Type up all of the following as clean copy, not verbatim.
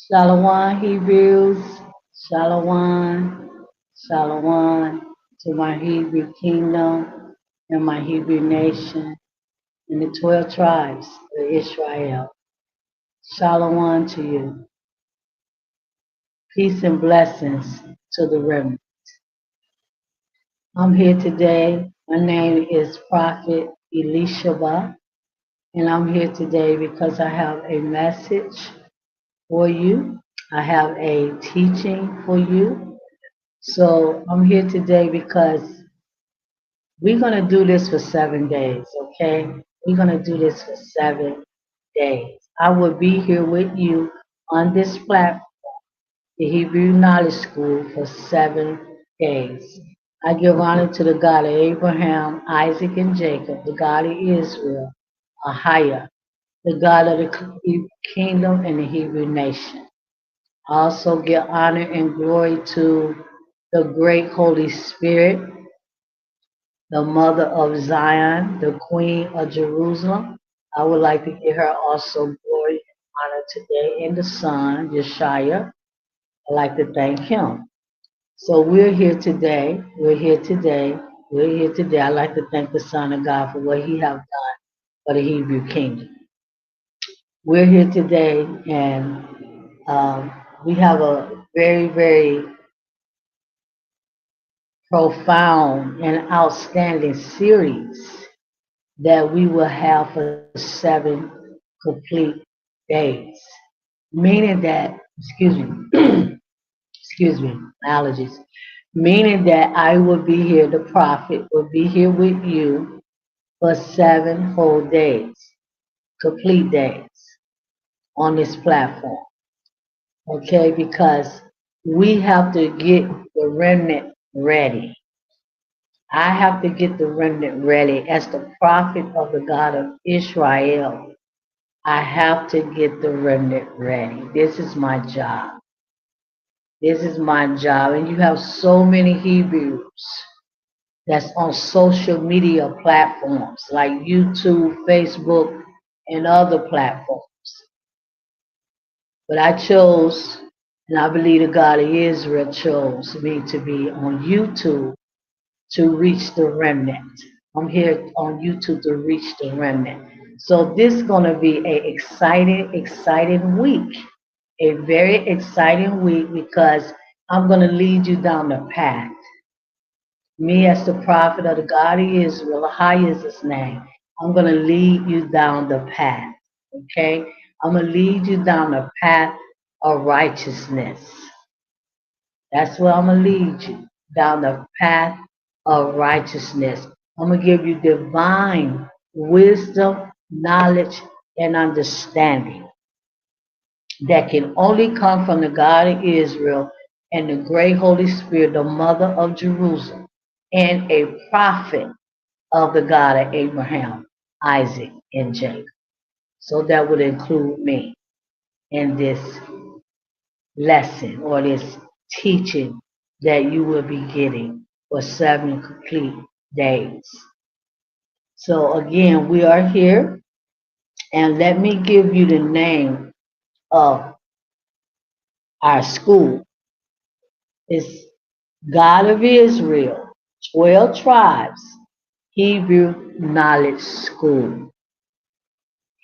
Shalom, Hebrews. Shalom. Shalom to my Hebrew kingdom and my Hebrew nation and the 12 tribes of Israel. Shalom to you. Peace and blessings to the remnant. I'm here today. My name is Prophet Elishaba, and I'm here today because I have a message for you. I have a teaching for you. So I'm here today because we're going to do this for 7 days, okay? We're going to do this for 7 days. I will be here with you on this platform, the Hebrew Knowledge School, for 7 days. I give honor to the God of Abraham, Isaac, and Jacob, the God of Israel, Ahia, the God of the kingdom and the Hebrew nation. I also give honor and glory to the great Holy Spirit, the mother of Zion, the queen of Jerusalem. I would like to give her also glory and honor today in the Son, Yeshua. I'd like to thank him. So we're here today. We're here today. We're here today. I'd like to thank the Son of God for what he has done for the Hebrew kingdom. We're here today and we have a very, very profound and outstanding series that we will have for 7 complete days. Meaning that, excuse me, excuse me, allergies. Meaning that I will be here, the prophet will be here with you for 7 whole days, complete days on this platform. Okay, because we have to get the remnant ready. I have to get the remnant ready as the prophet of the God of Israel. I have to get the remnant ready. This is my job. This is my job. And you have so many Hebrews that's on social media platforms like YouTube, Facebook, and other platforms. But I chose, and I believe the God of Israel chose me to be on YouTube to reach the remnant. I'm here on YouTube to reach the remnant. So this is going to be a exciting week. A very exciting week because I'm going to lead you down the path. Me as the prophet of the God of Israel, high is his name. I'm going to lead you down the path. Okay? I'm going to lead you down the path of righteousness. That's where I'm going to lead you, down the path of righteousness. I'm going to give you divine wisdom, knowledge, and understanding that can only come from the God of Israel and the great Holy Spirit, the mother of Jerusalem, and a prophet of the God of Abraham, Isaac, and Jacob. So that would include me in this lesson or this teaching that you will be getting for 7 complete days. So again, we are here, and let me give you the name of our school. It's God of Israel, 12 tribes, Hebrew Knowledge School.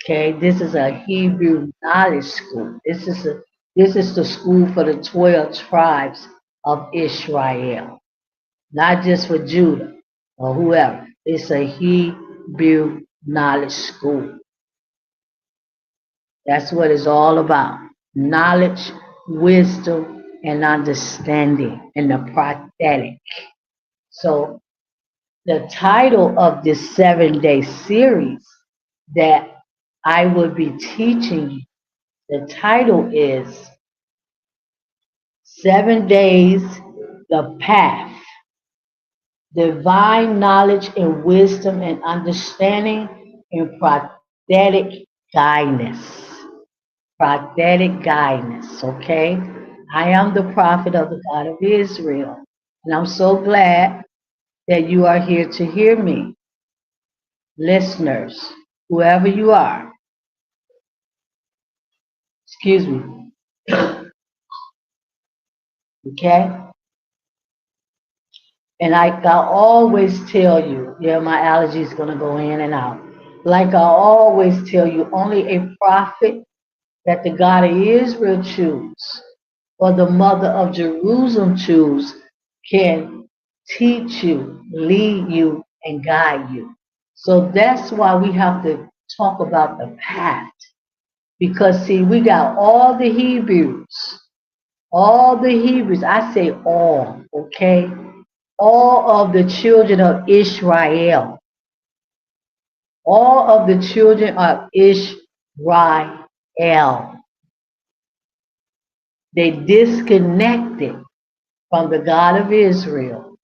Okay, this is a Hebrew Knowledge School. This is the school for the 12 tribes of Israel, not just for Judah or whoever. It's a Hebrew Knowledge School. That's what it's all about. Knowledge, wisdom, and understanding in the prophetic. So the title of this 7 day series that I will be teaching you, the title is 7 Days, the Path, Divine Knowledge and Wisdom and Understanding and Prophetic Guidance. Prophetic guidance, okay? I am the prophet of the God of Israel, and I'm so glad that you are here to hear me. Listeners, whoever you are, excuse me, Okay? And like I always tell you, yeah, my allergy is going to go in and out. Like I always tell you, only a prophet that the God of Israel choose or the mother of Jerusalem choose can teach you, lead you, and guide you. So that's why we have to talk about the path. Because see, we got all the Hebrews, I say all, okay? All of the children of Israel, all of the children of Israel, they disconnected from the God of Israel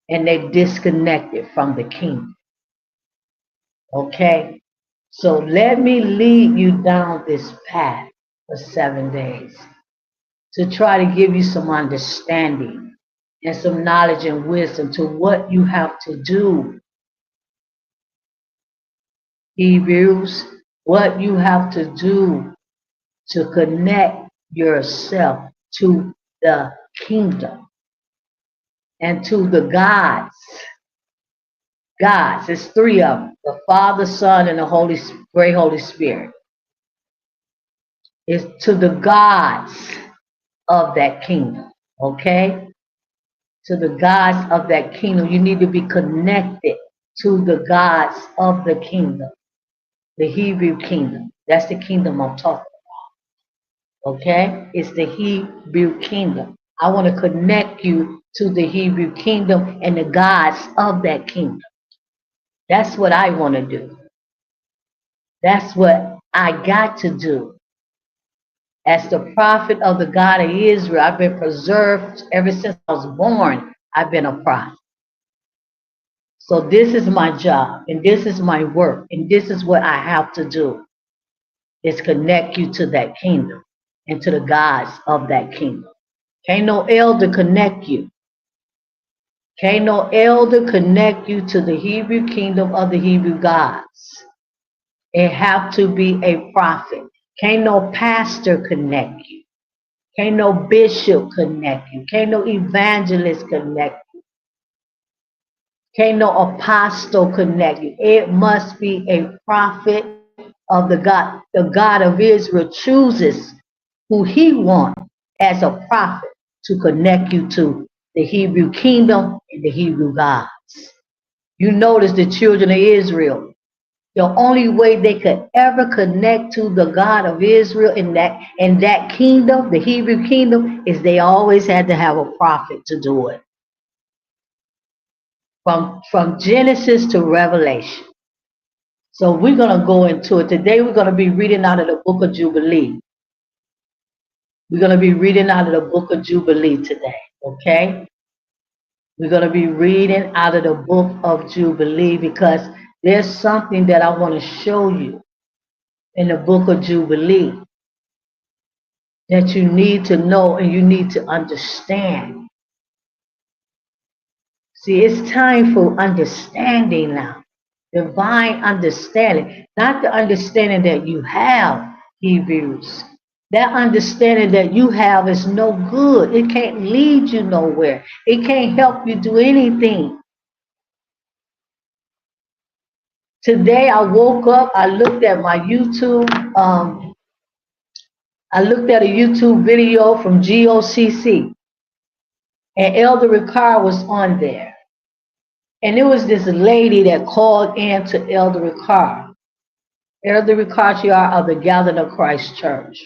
and they disconnected from the kingdom. Okay? So let me lead you down this path for 7 days to try to give you some understanding and some knowledge and wisdom to what you have to do, Hebrews, what you have to do to connect yourself to the kingdom and to the gods. Gods, it's three of them: the Father, Son, and the Great Holy Spirit. It's to the gods of that kingdom, okay? To the gods of that kingdom. You need to be connected to the gods of the kingdom, the Hebrew kingdom. That's the kingdom I'm talking about, okay? It's the Hebrew kingdom. I want to connect you to the Hebrew kingdom and the gods of that kingdom. That's what I want to do. That's what I got to do. As the prophet of the God of Israel, I've been preserved ever since I was born. I've been a prophet. So this is my job, and this is my work, and this is what I have to do, is connect you to that kingdom and to the gods of that kingdom. Can't no elder connect you. Can't no elder connect you to the Hebrew kingdom of the Hebrew gods. It have to be a prophet. Can't no pastor connect you. Can't no bishop connect you. Can't no evangelist connect you. Can't no apostle connect you. It must be a prophet of the God. The God of Israel chooses who he wants as a prophet to connect you to the Hebrew kingdom and the Hebrew gods. You notice the children of Israel, the only way they could ever connect to the God of Israel in that kingdom, the Hebrew kingdom, is they always had to have a prophet to do it. From Genesis to Revelation. So we're going to go into it. Today we're going to be reading out of the book of Jubilee. We're going to be reading out of the book of Jubilee today, okay? We're going to be reading out of the book of Jubilee because there's something that I want to show you in the book of Jubilee that you need to know and you need to understand. See, it's time for understanding now. Divine understanding. Not the understanding that you have, Hebrews. That understanding that you have is no good. It can't lead you nowhere. It can't help you do anything. Today I woke up, I looked at my YouTube, I looked at a YouTube video from GOCC, and Elder Ricard was on there. And it was this lady that called in to Elder Ricard. Elder Ricard of the Gathering of Christ Church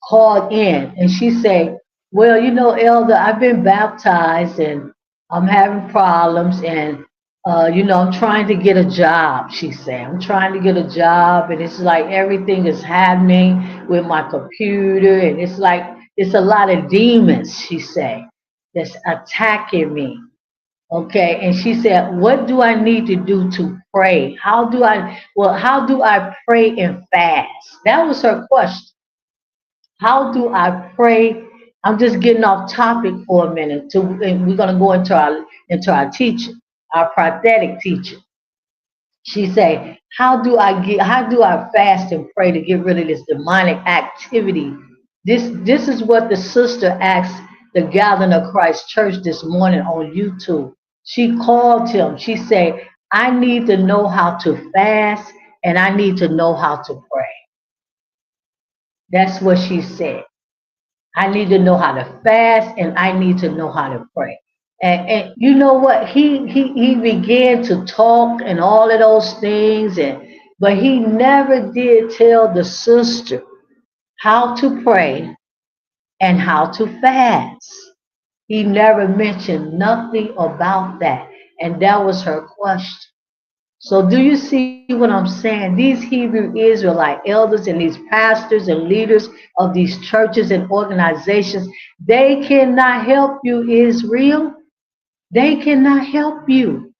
called in, and she said, well, you know, Elder, I've been baptized and I'm having problems, and you know, I'm trying to get a job. She said, I'm trying to get a job, and it's like everything is happening with my computer, and it's like it's a lot of demons, she said, that's attacking me. Okay, and she said, what do I need to do to pray? How do I pray and fast? That was her question. How do I pray? I'm just getting off topic for a minute. And we're going to go into our teaching, our prophetic teaching. She say, how do I fast and pray to get rid of this demonic activity? This is what the sister asked the Gathering of Christ Church this morning on YouTube. She called him. She said, I need to know how to fast and I need to know how to pray. That's what she said. I need to know how to fast and I need to know how to pray. And you know what? He began to talk and all of those things, but he never did tell the sister how to pray and how to fast. He never mentioned nothing about that. And that was her question. So do you see what I'm saying? These Hebrew Israelite elders and these pastors and leaders of these churches and organizations, they cannot help you, Israel. They cannot help you.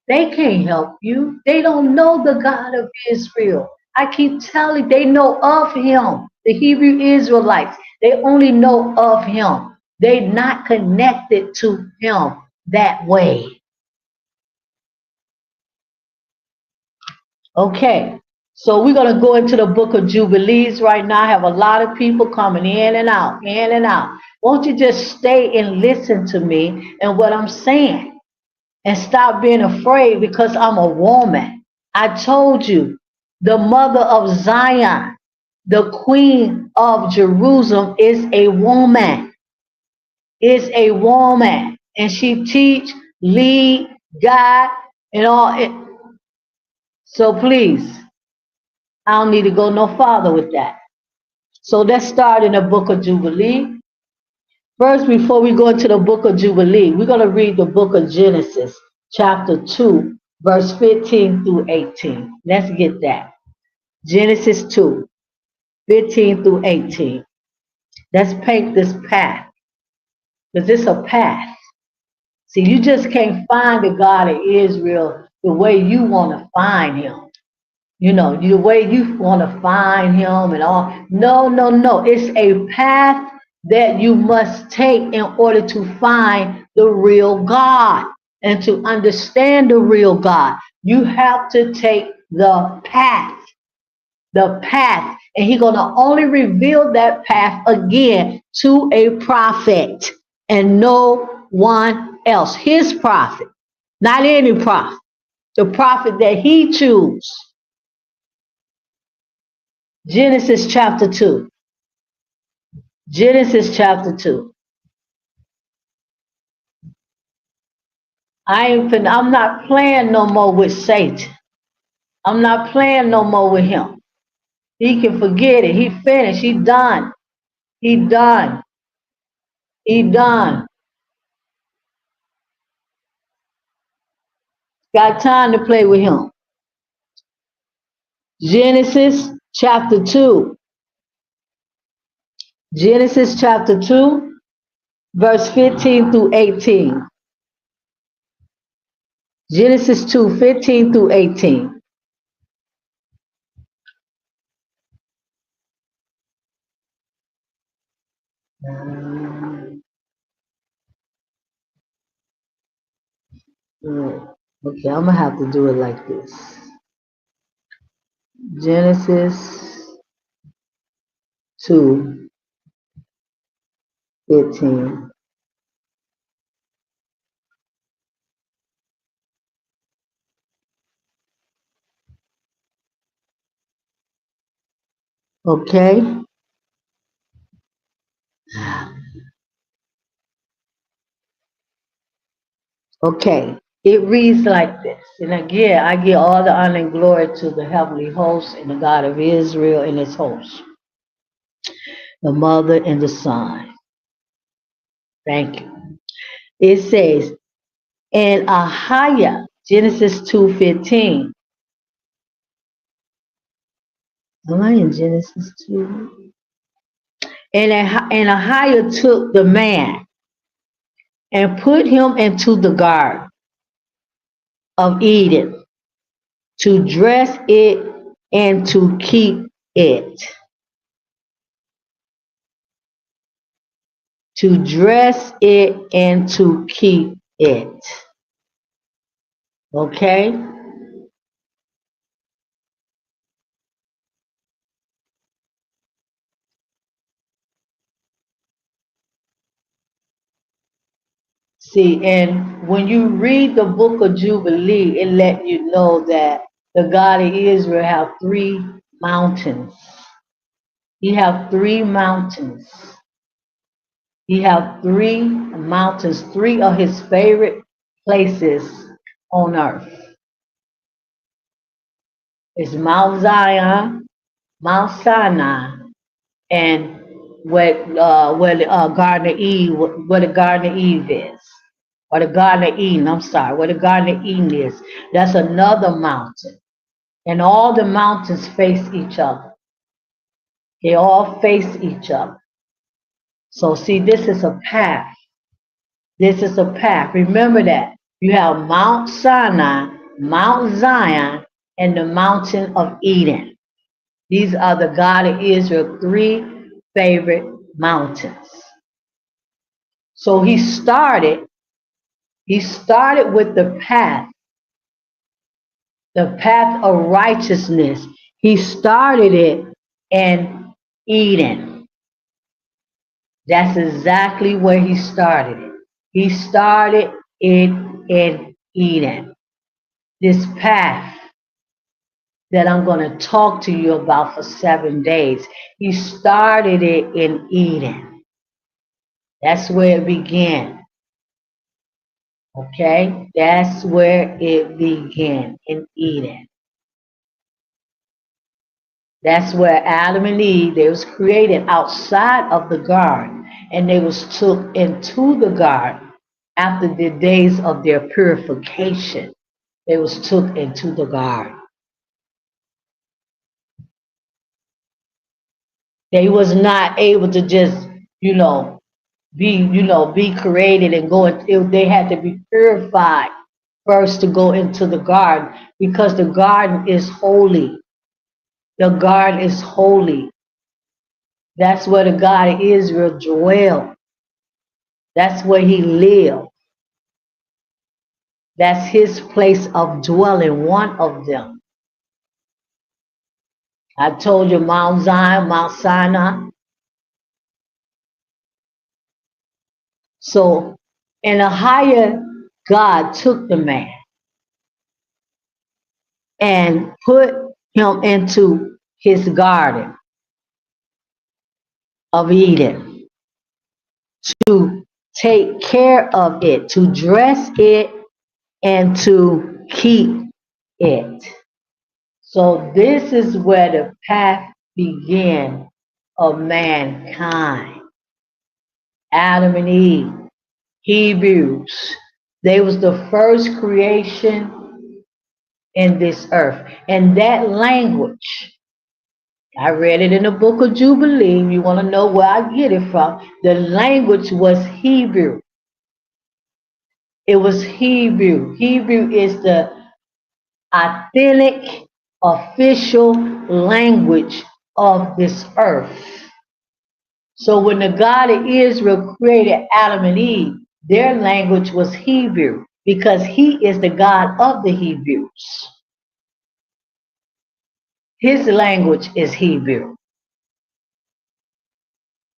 They can't help you. They don't know the God of Israel. I keep telling, they know of him. The Hebrew Israelites, they only know of him. They're not connected to him that way. Okay, so we're going to go into the book of Jubilees right now. I have a lot of people coming in and out, in and out. Won't you just stay and listen to me and what I'm saying and stop being afraid because I'm a woman. I told you, the mother of Zion, the queen of Jerusalem is a woman, is a woman. And she teach, lead, guide, and all. So please, I don't need to go no farther with that. So let's start in the book of Jubilee. First, before we go into the book of Jubilee, we're going to read the book of Genesis, chapter 2, verse 15 through 18. Let's get that. Genesis 2, 15 through 18. Let's paint this path, because it's a path. See, you just can't find the God of Israel the way you want to find him. You know, the way you want to find him and all. No, no, no. It's a path that you must take in order to find the real God and to understand the real God. You have to take the path, and he's going to only reveal that path again to a prophet and no one else. His prophet, not any prophet, the prophet that he chooses. Genesis chapter 2. Genesis chapter 2. I'm not playing no more with Satan. I'm not playing no more with him. He can forget it. He finished. He done. He done. He done. Got time to play with him. Genesis chapter 2. Genesis chapter 2, verse 15 through 18. Genesis 2, 15 through 18. Okay, I'm gonna have to do it like this. Genesis 2, 15. Okay, okay. It reads like this. And again, I give all the honor and glory to the heavenly host and the God of Israel and his host, the mother and the son. Thank you. It says, and Ahiah, Genesis 2:15. Am I in Genesis 2? And Ahiah took the man and put him into the garden of Eden to dress it and to keep it. To dress it and to keep it. Okay? See, and when you read the book of Jubilee, it let you know that the God of Israel have three mountains. He have three mountains. He have three mountains, three of his favorite places on earth. It's Mount Zion, Mount Sinai, and where the Garden of Eve, where the Garden of Eve is, or the Garden of Eden. I'm sorry, where the Garden of Eden is. That's another mountain, and all the mountains face each other. They all face each other. So see, this is a path. This is a path. Remember that you have Mount Sinai, Mount Zion, and the mountain of Eden. These are the God of Israel three favorite mountains. So he started with the path of righteousness. He started it in Eden. That's exactly where he started it. He started it in Eden. This path that I'm going to talk to you about for 7 days, he started it in Eden. That's where it began. Okay? That's where it began, in Eden. That's where Adam and Eve, they was created outside of the garden, and they was took into the garden after the days of their purification. They was took into the garden. They was not able to just, you know, be created and go. They had to be purified first to go into the garden, because the garden is holy. The garden is holy. That's where the God of Israel dwelled. That's where he lived. That's his place of dwelling, one of them. I told you Mount Zion, Mount Sinai. So, and a higher God took the man and put him into his garden of Eden to take care of it, to dress it, and to keep it. So this is where the path began of mankind. Adam and Eve, Hebrews. They was the first creation in this earth. And that language, I read it in the book of Jubilee. You want to know where I get it from? The language was Hebrew. It was Hebrew. Hebrew is the authentic, official language of this earth. So when the God of Israel created Adam and Eve, their language was Hebrew, because he is the God of the Hebrews. His language is Hebrew.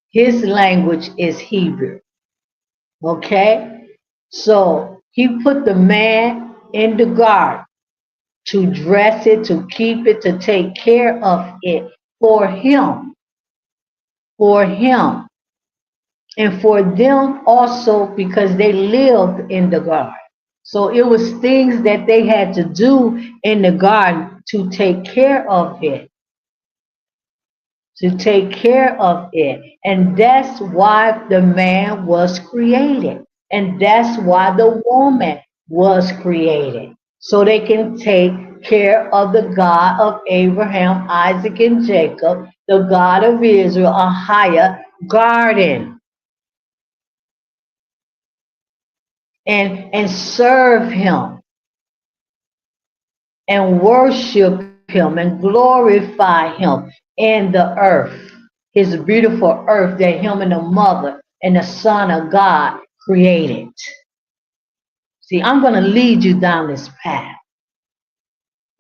His language is Hebrew. Okay? So he put the man in the garden to dress it, to keep it, to take care of it for him. For him. And for them also, because they lived in the garden. So it was things that they had to do in the garden to take care of it. To take care of it. And that's why the man was created. And that's why the woman was created. So they can take care of the God of Abraham, Isaac, and Jacob, the God of Israel, a higher garden. And serve him and worship him and glorify him in the earth, his beautiful earth that him and the mother and the son of God created. See, I'm going to lead you down this path.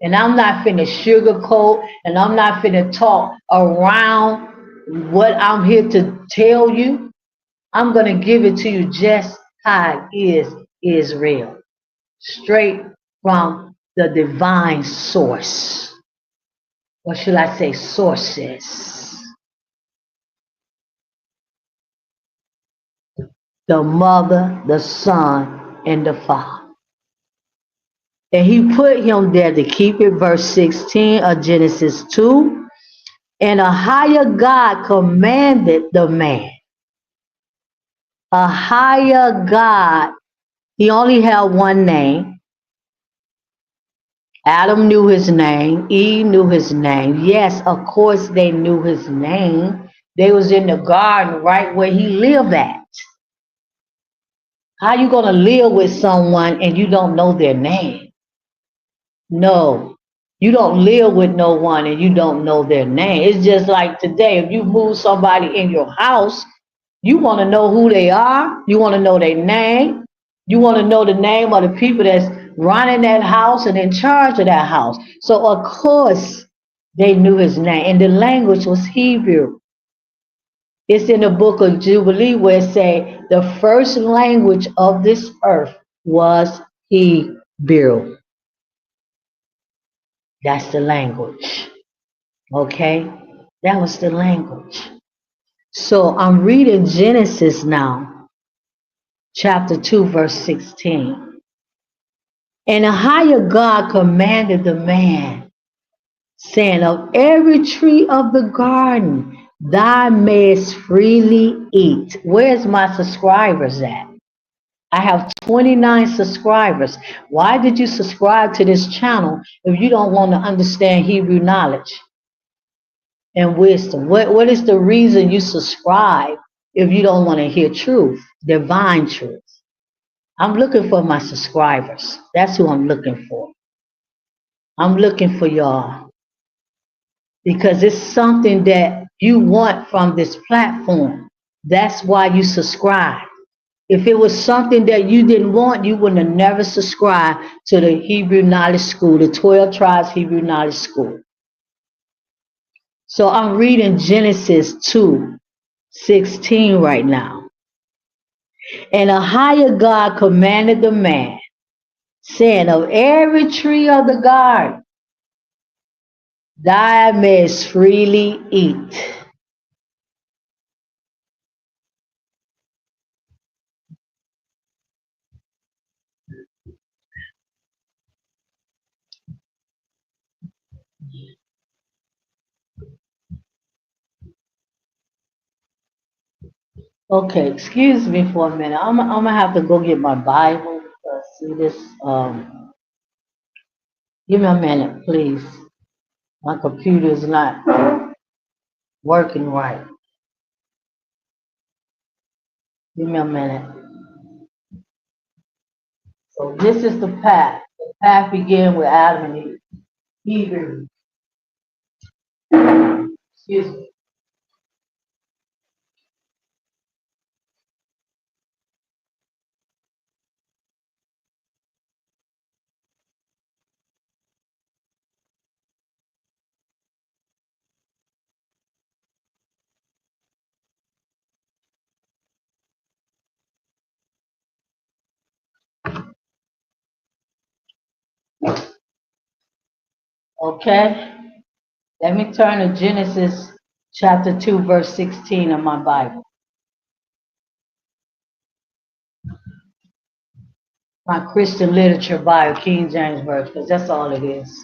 And I'm not finna sugarcoat, and I'm not finna talk around what I'm here to tell you. I'm going to give it to you just Chag is Israel, straight from the divine source. Or should I say sources? The Mother, the Son, and the Father. And he put him there to keep it, verse 16 of Genesis 2. And a higher God commanded the man. A higher God, he only had one name. Adam knew his name. Eve knew his name. Yes, of course they knew his name. They was in the garden right where he lived at. How you gonna live with someone and you don't know their name? No, you don't live with no one and you don't know their name. It's just like today, if you move somebody in your house, you want to know who they are. You want to know their name. You want to know the name of the people that's running that house and in charge of that house. So of course they knew his name, and the language was Hebrew. It's in the book of Jubilee where it say the first language of this earth was Hebrew. That's the language. Okay? That was the language. So I'm reading Genesis now, chapter 2, verse 16. And a higher God commanded the man, saying, of every tree of the garden thou mayest freely eat. Where's my subscribers at? I have 29 subscribers. Why did you subscribe to this channel if you don't want to understand Hebrew knowledge and wisdom? What is the reason you subscribe if you don't want to hear truth, divine truth? I'm looking for my subscribers. That's who I'm looking for. I'm looking for y'all because it's something that you want from this platform. That's why you subscribe. If it was something that you didn't want, you would have never subscribed to the Hebrew Knowledge School, the 12 Tribes Hebrew Knowledge School. So I'm reading Genesis 2:16 right now. And a higher God commanded the man, saying, of every tree of the garden thou mayest freely eat. Okay, excuse me for a minute. I'm gonna have to go get my Bible. See this. Give me a minute, please. My computer is not working right. Give me a minute. So this is the path. The path began with Adam and Eve. Hebrew. Excuse me. Okay. Let me turn to Genesis chapter 2, verse 16 of my Bible. My Christian literature Bible, King James Version, because that's all it is.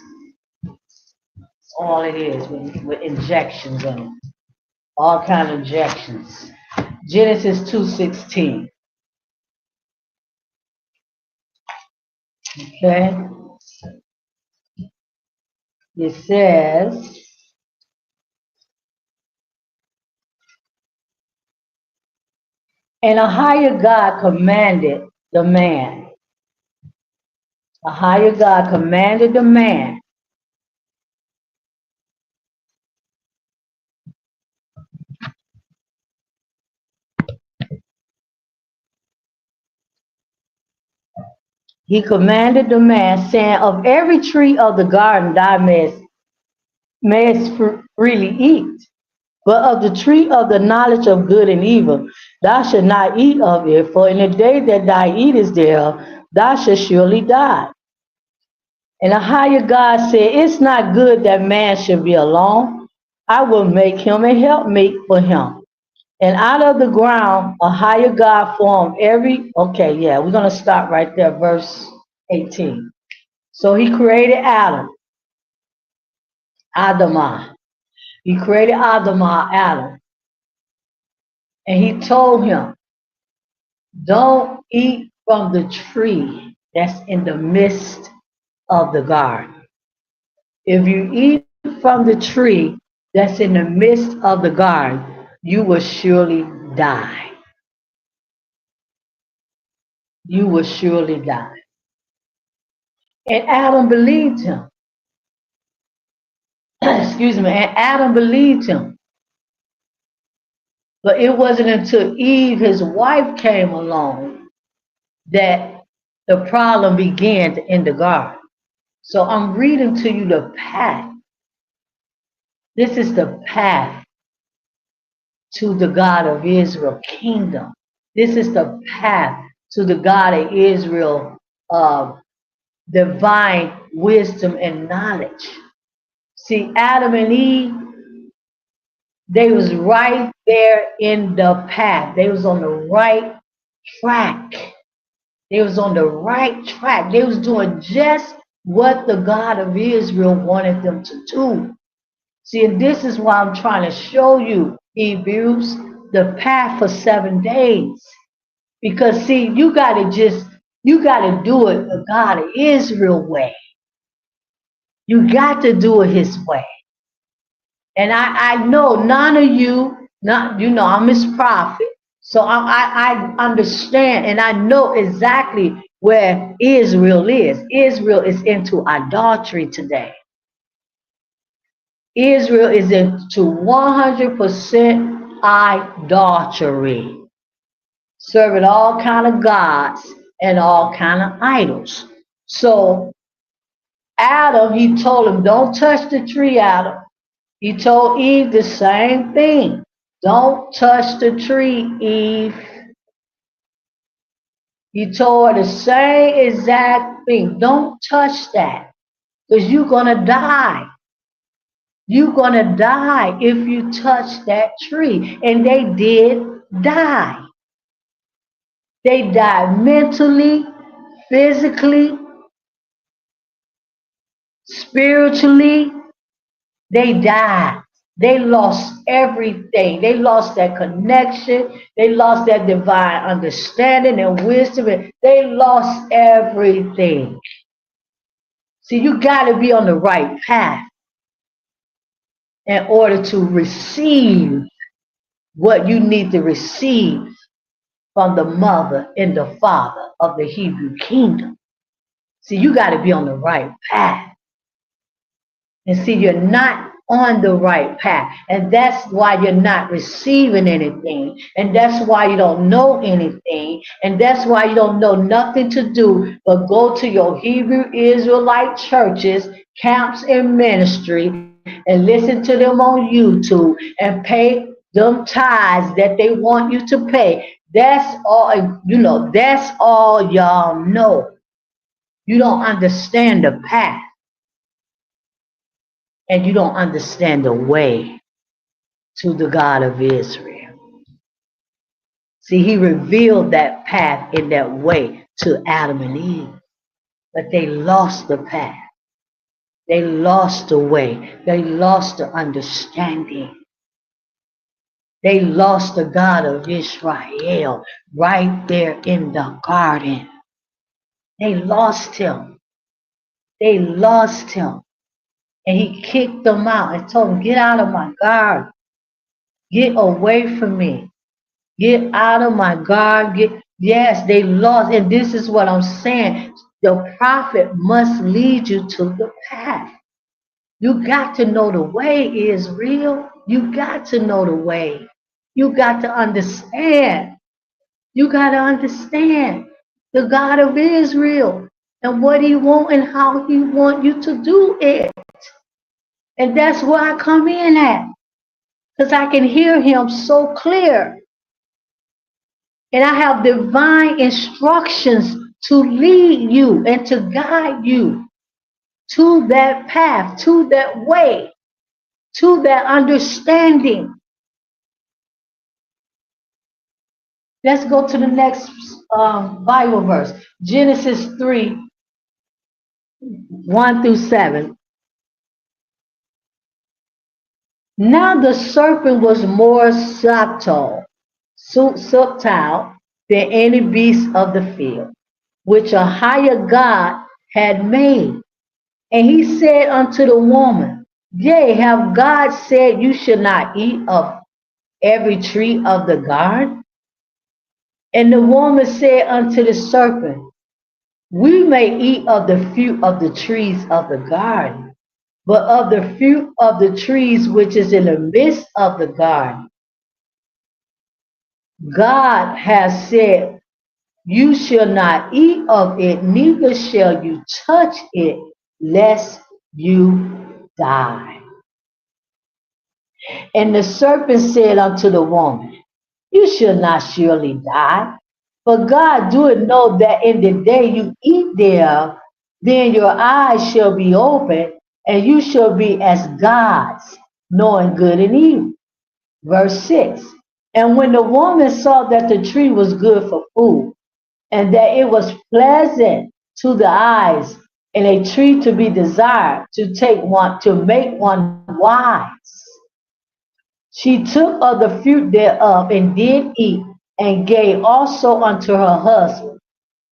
That's all it is with injections in it. All kind of injections. Genesis 2:16. Okay. It says, and a higher God commanded the man. A higher God commanded the man. He commanded the man, saying, of every tree of the garden thou mayest freely eat. But of the tree of the knowledge of good and evil, thou shalt not eat of it, for in the day that thou eatest thereof, thou shalt surely die. And the higher God said, it's not good that man should be alone. I will make him a helpmate for him. And out of the ground, a higher God formed every. Okay, yeah, we're going to stop right there, verse 18. So he created Adam, Adamah. He created Adamah, Adam. And he told him, don't eat from the tree that's in the midst of the garden. If you eat from the tree that's in the midst of the garden, you will surely die. You will surely die. And Adam believed him. Excuse me. And Adam believed him. But it wasn't until Eve, his wife, came along that the problem began in the garden. So I'm reading to you the path. This is the path to the God of Israel kingdom. This is the path to the God of Israel divine wisdom and knowledge. See, Adam and Eve, they was right there in the path. They was on the right track. They was on the right track. They was doing just what the God of Israel wanted them to do. See, and this is why I'm trying to show you, Hebrews, the path for 7 days. Because see, you gotta do it the God of Israel way. You got to do it his way. And I know none of you, not I'm his prophet. So I understand and I know exactly where Israel is. Israel is into idolatry today. Israel is into 100% idolatry, serving all kind of gods and all kind of idols. So Adam, he told him, don't touch the tree, Adam. He told Eve the same thing. Don't touch the tree, Eve. He told her the same exact thing. Don't touch that because you're going to die. You're going to die if you touch that tree. And they did die. They died mentally, physically, spiritually. They died. They lost everything. They lost that connection. They lost that divine understanding and wisdom. They lost everything. See, you got to be on the right path in order to receive what you need to receive from the mother and the father of the Hebrew kingdom. See, you got to be on the right path. And see, you're not on the right path. And that's why you're not receiving anything. And that's why you don't know anything. And that's why you don't know nothing to do but go to your Hebrew Israelite churches, camps, and ministry and listen to them on YouTube and pay them tithes that they want you to pay. That's all, that's all y'all know. You don't understand the path. And you don't understand the way to the God of Israel. See, he revealed that path in that way to Adam and Eve. But they lost the path. They lost the way. They lost the understanding. They lost the God of Israel right there in the garden. They lost him. They lost him. And he kicked them out and told them, get out of my garden. Get away from me. Get out of my garden. Yes, they lost. And this is what I'm saying. The prophet must lead you to the path. You got to know the way is real. You got to know the way. You got to understand. You got to understand the God of Israel and what he want and how he want you to do it. And that's where I come in at. because I can hear him so clear. And I have divine instructions to lead you and to guide you to that path, to that way, to that understanding. Let's go to the next Bible verse. Genesis 3, 1 through 7. Now the serpent was more subtle than any beast of the field, which a higher God had made. And he said unto the woman, Yea, have God said you should not eat of every tree of the garden? And the woman said unto the serpent, We may eat of the fruit of the trees of the garden, but of the fruit of the trees which is in the midst of the garden, God has said, You shall not eat of it, neither shall you touch it, lest you die. And the serpent said unto the woman, You shall not surely die. For God doeth know that in the day you eat thereof, then your eyes shall be opened, and you shall be as gods, knowing good and evil. Verse 6. And when the woman saw that the tree was good for food, and that it was pleasant to the eyes, and a tree to be desired to make one wise, she took of the fruit thereof and did eat, and gave also unto her husband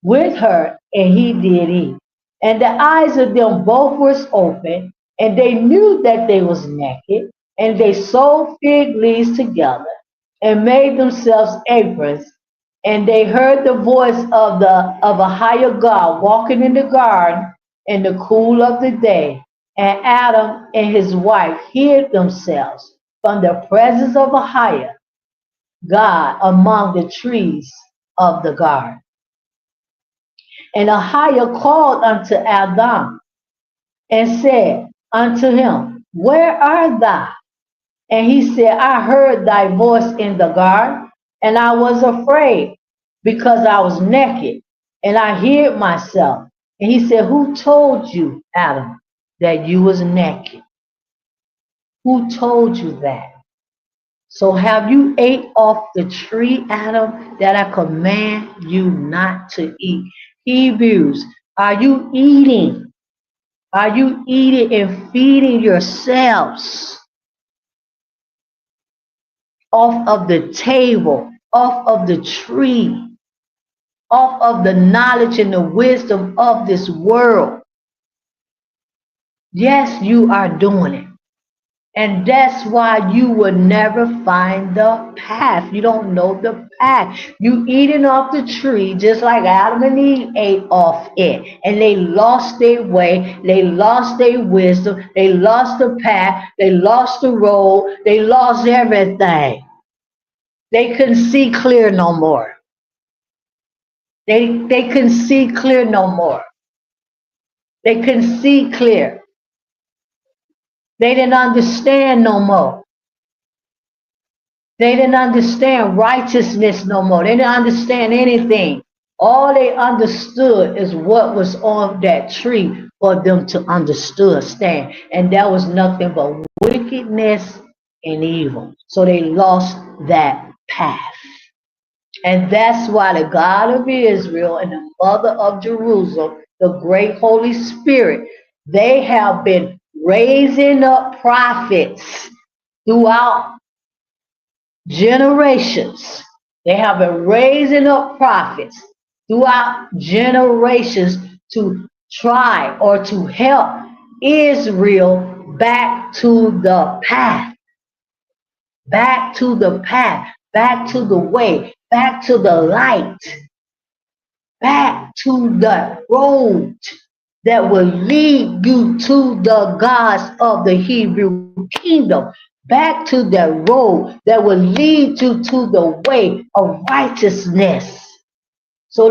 with her, and he did eat. And the eyes of them both was open, and they knew that they was naked, and they sewed fig leaves together, and made themselves aprons. And they heard the voice of a higher God walking in the garden in the cool of the day. And Adam and his wife hid themselves from the presence of a higher God among the trees of the garden. And Ahiah called unto Adam and said unto him, Where art thou? And he said, I heard thy voice in the garden, and I was afraid, because I was naked, and I hid myself. And he said, Who told you, Adam, that you was naked? Who told you that? So have you ate off the tree, Adam, that I command you not to eat? Hebrews, are you eating? Are you eating and feeding yourselves off of the table, off of the tree, off of the knowledge and the wisdom of this world? Yes, you are doing it. And that's why you will never find the path. You don't know the path. You eating off the tree just like Adam and Eve ate off it. And they lost their way. They lost their wisdom. They lost the path. They lost the road. They lost everything. They couldn't see clear no more. They couldn't see clear no more. They couldn't see clear. They didn't understand no more. They didn't understand righteousness no more. They didn't understand anything. All they understood is what was on that tree for them to understand. And that was nothing but wickedness and evil. So they lost that path. And that's why the God of Israel and the mother of Jerusalem, the great Holy Spirit, they have been raising up prophets throughout generations. They have been raising up prophets throughout generations to try or to help Israel back to the path, back to the path, back to the way, back to the light, back to the road that will lead you to the gods of the Hebrew kingdom, back to the road that will lead you to the way of righteousness. So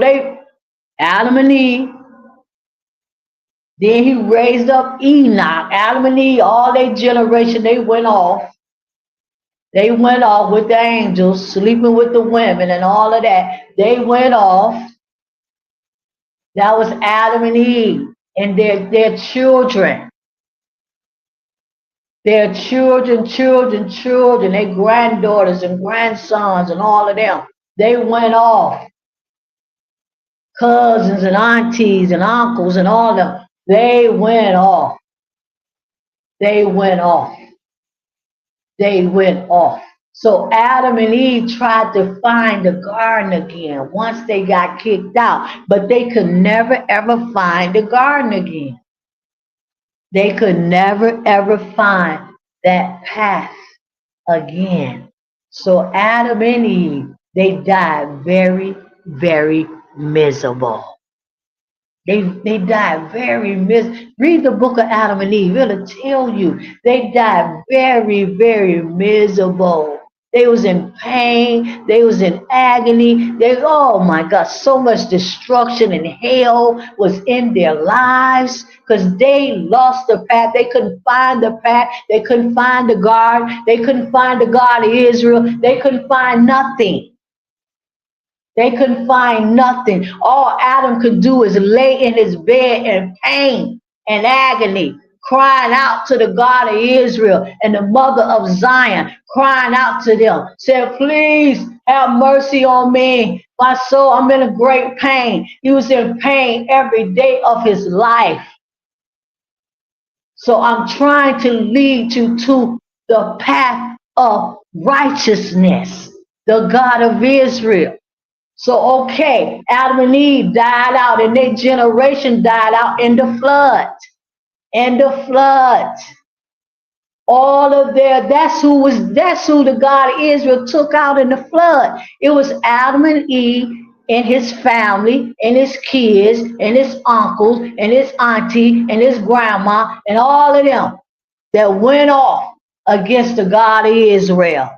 Adam and Eve, then he raised up Enoch. Adam and Eve, all their generation, they went off. They went off with the angels, sleeping with the women and all of that. They went off. That was Adam and Eve and their children. Their children, their granddaughters and grandsons and all of them. They went off. Cousins and aunties and uncles and all of them. They went off. They went off. They went off. So Adam and Eve tried to find the garden again once they got kicked out, but they could never ever find the garden again. They could never ever find that path again. So Adam and Eve, they died very, very miserable. They died very read the book of Adam and Eve. It'll tell you they died very, very miserable. They was in pain. They was in agony. Oh my God, so much destruction and hell was in their lives because they lost the path. They couldn't find the path. They couldn't find the God. They couldn't find the God of Israel. They couldn't find nothing. They couldn't find nothing. All Adam could do is lay in his bed in pain and agony, crying out to the God of Israel and the mother of Zion, crying out to them, said, please have mercy on me. My soul, I'm in a great pain. He was in pain every day of his life. So I'm trying to lead you to the path of righteousness, the God of Israel. So, okay, Adam and Eve died out and their generation died out in the flood. In the flood. All of that's who the God of Israel took out in the flood. It was Adam and Eve and his family and his kids and his uncles and his auntie and his grandma and all of them that went off against the God of Israel.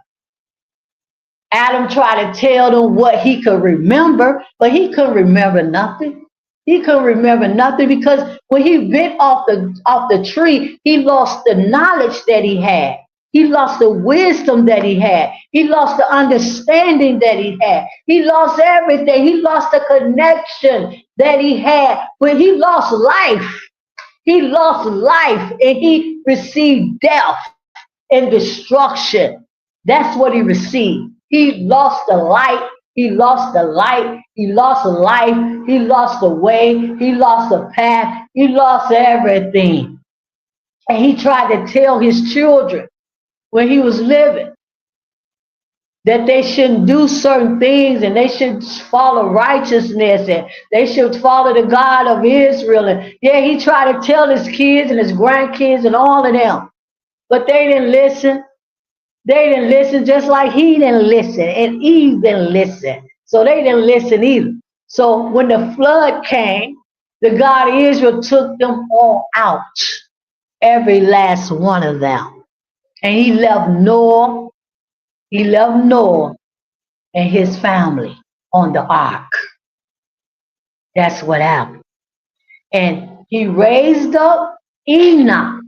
Adam tried to tell them what he could remember, but he couldn't remember nothing. He couldn't remember nothing because when he bit off the tree, he lost the knowledge that he had. He lost the wisdom that he had. He lost the understanding that he had. He lost everything. He lost the connection that he had, but he lost life. He lost life and he received death and destruction. That's what he received. He lost the light. He lost the light. He lost life. He lost the way. He lost the path. He lost everything. And he tried to tell his children when he was living that they shouldn't do certain things and they should follow righteousness and they should follow the God of Israel. And yeah, he tried to tell his kids and his grandkids and all of them, but they didn't listen. They didn't listen just like he didn't listen and Eve didn't listen. So they didn't listen either. So when the flood came, the God of Israel took them all out, every last one of them. And he left Noah and his family on the ark. That's what happened. And he raised up Enoch.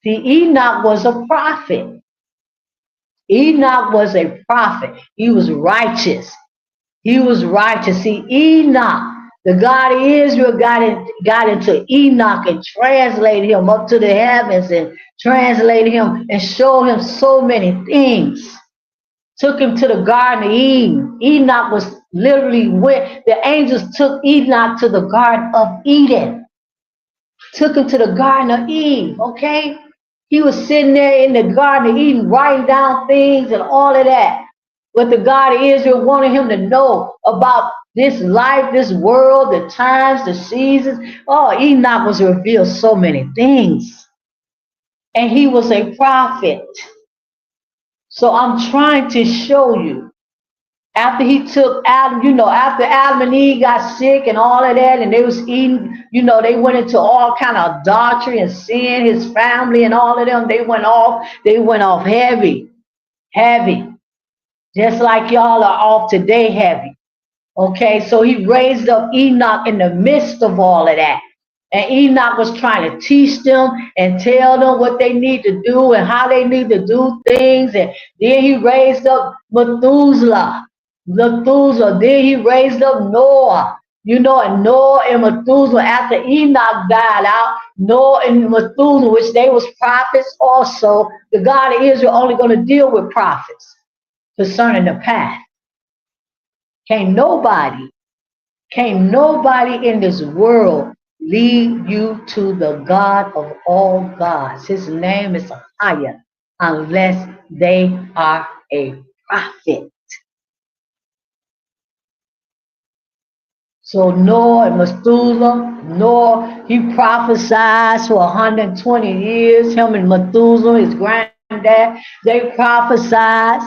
See, Enoch was a prophet. Enoch was a prophet. He was righteous. He was righteous. See, Enoch, the God of Israel got into Enoch and translated him up to the heavens and translated him and showed him so many things. Took him to the Garden of Eden. Enoch was literally the angels took Enoch to the Garden of Eden. Took him to the Garden of Eden, okay? He was sitting there in the Garden of Eden writing down things and all of that. But the God of Israel wanted him to know about this life, this world, the times, the seasons. Oh, Enoch was revealed so many things. And he was a prophet. So I'm trying to show you. After he took Adam, after Adam and Eve got sick and all of that, and they was eating, they went into all kind of adultery and sin, his family and all of them, they went off heavy, heavy. Just like y'all are off today heavy. Okay, so he raised up Enoch in the midst of all of that. And Enoch was trying to teach them and tell them what they need to do and how they need to do things. And then he raised up Methuselah. Methuselah. Then he raised up Noah. You know, and Noah and Methuselah, after Enoch died out, Noah and Methuselah, which they was prophets also, the God of Israel only going to deal with prophets concerning the path. Can't nobody Can't nobody in this world lead you to the God of all gods. His name is higher unless they are a prophet. So Noah and Methuselah, Noah, he prophesied for 120 years. Him and Methuselah, his granddad, they prophesied,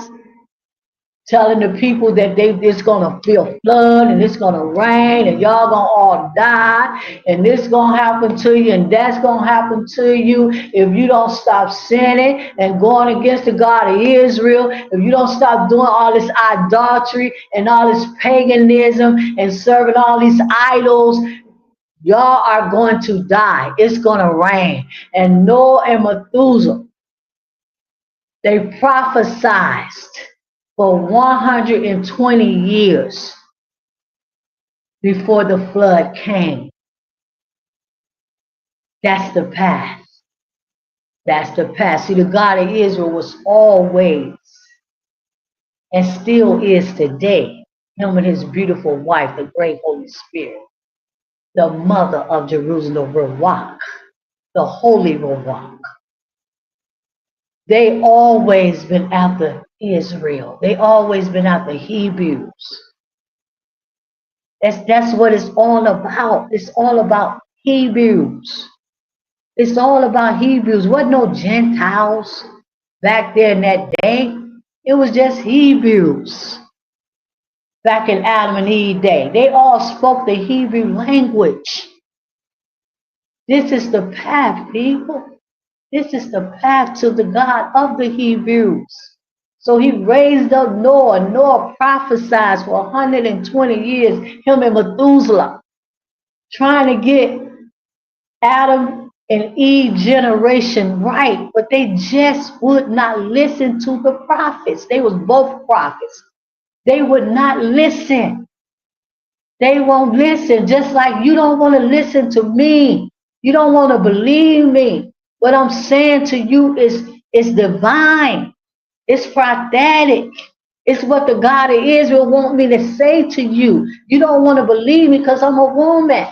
telling the people that it's gonna be a flood and it's gonna rain and y'all gonna all die and this gonna happen to you and that's gonna happen to you if you don't stop sinning and going against the God of Israel, if you don't stop doing all this idolatry and all this paganism and serving all these idols. Y'all are going to die. It's gonna rain. And Noah and Methuselah, they prophesied for 120 years before the flood came. That's the path. That's the path. See, the God of Israel was always and still is today, him and his beautiful wife, the great Holy Spirit, the mother of Jerusalem, Ruach, the Holy Ruach. They always been after Israel. They always been after Hebrews. That's what it's all about. It's all about Hebrews. It's all about Hebrews. Wasn't no Gentiles back there in that day. It was just Hebrews back in Adam and Eve day. They all spoke the Hebrew language. This is the path, people. This is the path to the God of the Hebrews. So he raised up Noah. Noah prophesied for 120 years, him and Methuselah, trying to get Adam and Eve generation right, but they just would not listen to the prophets. They was both prophets. They would not listen. They won't listen, just like you don't want to listen to me. You don't want to believe me. What I'm saying to you is divine. It's prophetic. It's what the God of Israel want me to say to you. You don't want to believe me because I'm a woman.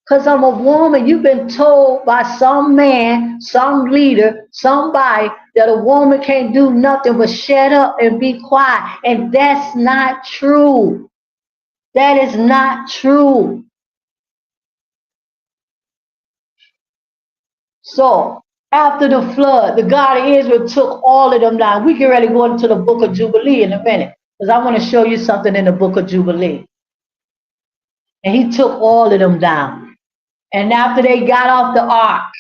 Because I'm a woman. You've been told by some man, some leader, somebody that a woman can't do nothing but shut up and be quiet. And that's not true. That is not true. So after the flood, the God of Israel took all of them down. We get ready to go into the book of Jubilee in a minute, because I want to show you something in the book of Jubilee. And he took all of them down. And after they got off the ark,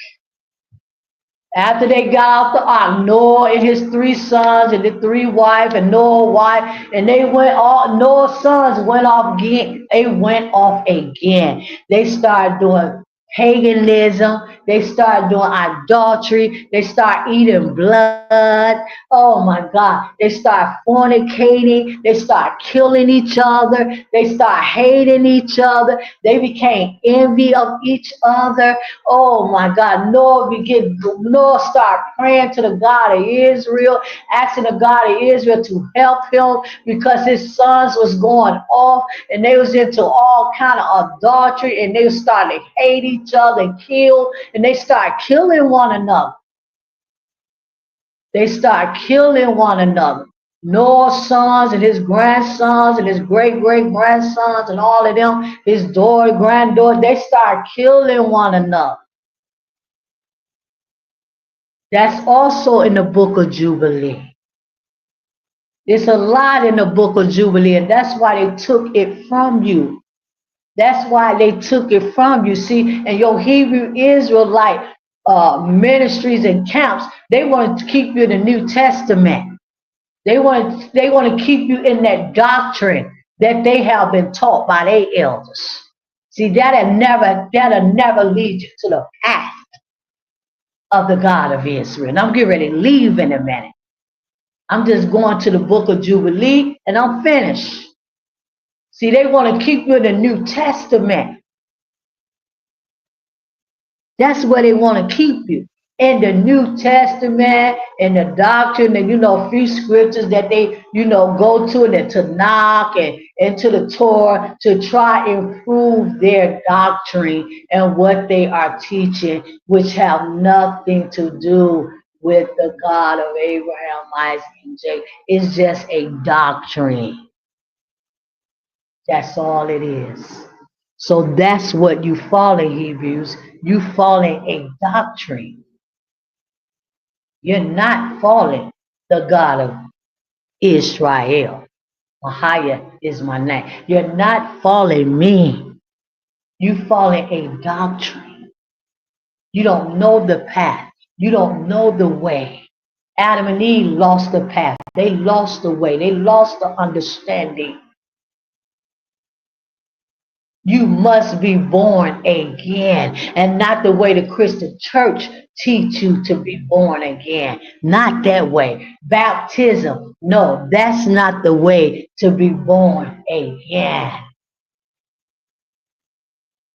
Noah and his 3 sons and the 3 wives and Noah's wife, and they went all, Noah's sons went off again. They went off again. They started doing paganism. They started doing idolatry. They start eating blood. Oh my God. They start fornicating. They start killing each other. They start hating each other. They became envy of each other. Oh my God. Noah started praying to the God of Israel, asking the God of Israel to help him because his sons was going off and they was into all kind of adultery and they started to hate each other and kill, and they start killing one another. They start killing one another. Noah's sons and his grandsons and his great-great-grandsons and all of them, his daughter, granddaughter, they start killing one another. That's also in the book of Jubilee. There's a lot in the book of Jubilee, and that's why they took it from you. That's why they took it from you. See, and your Hebrew Israelite ministries and camps, they want to keep you in the New Testament. They want to keep you in that doctrine that they have been taught by their elders. See, that'll never lead you to the path of the God of Israel. And I'm getting ready to leave in a minute. I'm just going to the book of Jubilee and I'm finished. See, they want to keep you in the New Testament. That's where they want to keep you. In the New Testament, in the doctrine, and a few scriptures that they, go to the Tanakh and into the Torah to try and improve their doctrine and what they are teaching, which have nothing to do with the God of Abraham, Isaac, and Jacob. It's just a doctrine. That's all it is. So that's what you fall in, Hebrews. You fall in a doctrine. You're not following the God of Israel. Mahaya is my name. You're not following me. You follow a doctrine. You don't know the path. You don't know the way. Adam and Eve lost the path. They lost the way. They lost the understanding. You must be born again, and not the way the Christian church teach you to be born again. Not that way. Baptism, no, that's not the way to be born again.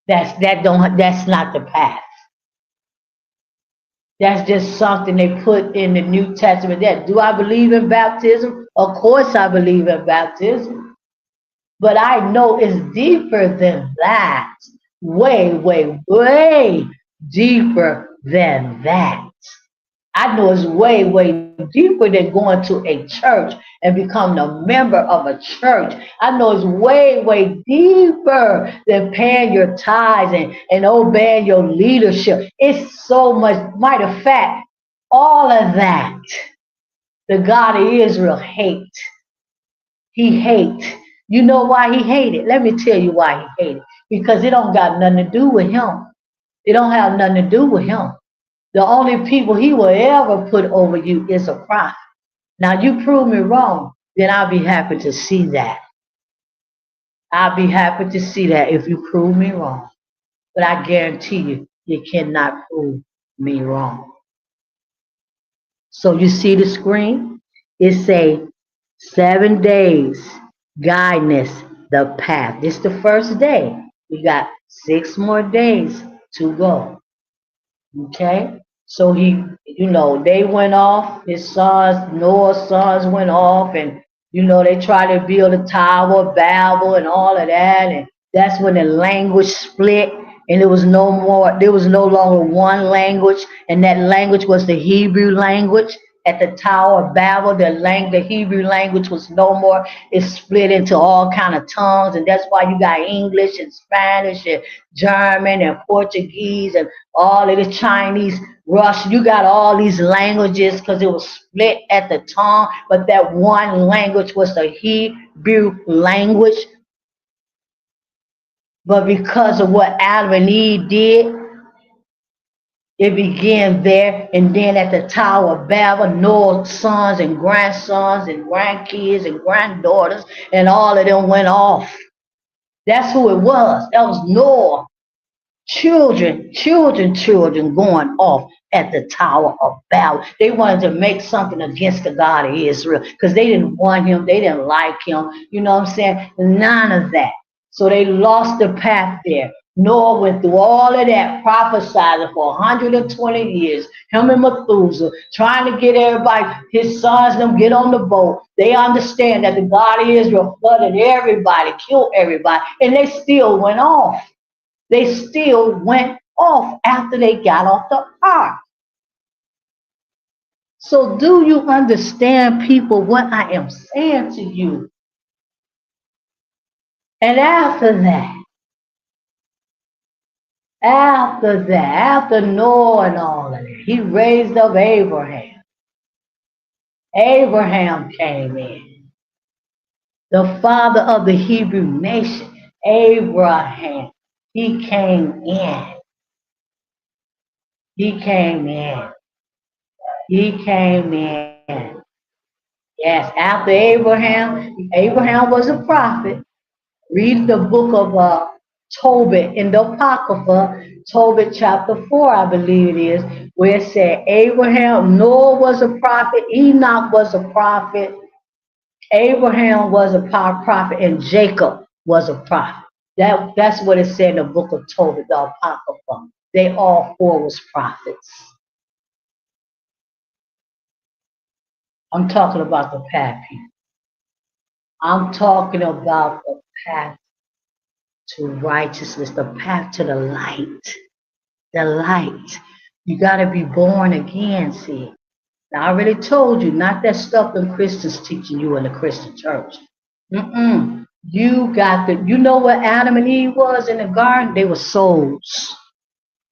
That's not the path. That's just something they put in the New Testament. Do I believe in baptism? Of course I believe in baptism. But I know it's deeper than that. Way, way, way deeper than that. I know it's way, way deeper than going to a church and becoming a member of a church. I know it's way, way deeper than paying your tithes and obeying your leadership. It's so much. Matter of fact, all of that, the God of Israel hates. He hates. You know why he hated? Let me tell you why he hated. Because it don't got nothing to do with him. It don't have nothing to do with him. The only people he will ever put over you is a prophet. Now you prove me wrong, then I'll be happy to see that. I'll be happy to see that if you prove me wrong. But I guarantee you, you cannot prove me wrong. So you see the screen? It say 7 days, guidance, the path. This is the first day. We got 6 more days to go. Okay? So they went off, his sons, Noah's sons went off, and they tried to build a tower of Babel and all of that, and that's when the language split, and there was no longer one language, and that language was the Hebrew language. At the Tower of Babel, the Hebrew language was no more. It split into all kind of tongues, and that's why you got English and Spanish and German and Portuguese and all of the Chinese, Russian. You got all these languages because it was split at the tongue, but that one language was the Hebrew language. But because of what Adam and Eve did, it began there, and then at the Tower of Babel, Noah's sons and grandsons and grandkids and granddaughters, and all of them went off. That's who it was. That was Noah. Children going off at the Tower of Babel. They wanted to make something against the God of Israel because they didn't want him. They didn't like him. You know what I'm saying? None of that. So they lost the path there. Noah went through all of that prophesizing for 120 years. Him and Methuselah trying to get everybody, his sons, them get on the boat. They understand that the God of Israel flooded everybody, killed everybody, and they still went off. They still went off after they got off the ark. So do you understand, people, what I am saying to you? And after Noah and all of that, he raised up Abraham. Abraham came in. The father of the Hebrew nation, Abraham, he came in. He came in. He came in. Yes, after Abraham was a prophet. Read the book of Tobit in the Apocrypha, Tobit chapter 4, I believe it is, where it said Abraham, Noah was a prophet, Enoch was a prophet, Abraham was a prophet, and Jacob was a prophet. That's what it said in the book of Tobit, the Apocrypha. They all four was prophets. I'm talking about the path, people. I'm talking about the path to righteousness, the path to the light. The light. You got to be born again, see. Now, I already told you, not that stuff the Christians teaching you in the Christian church. Mm-mm. You got the, you know what Adam and Eve was in the garden? They were souls.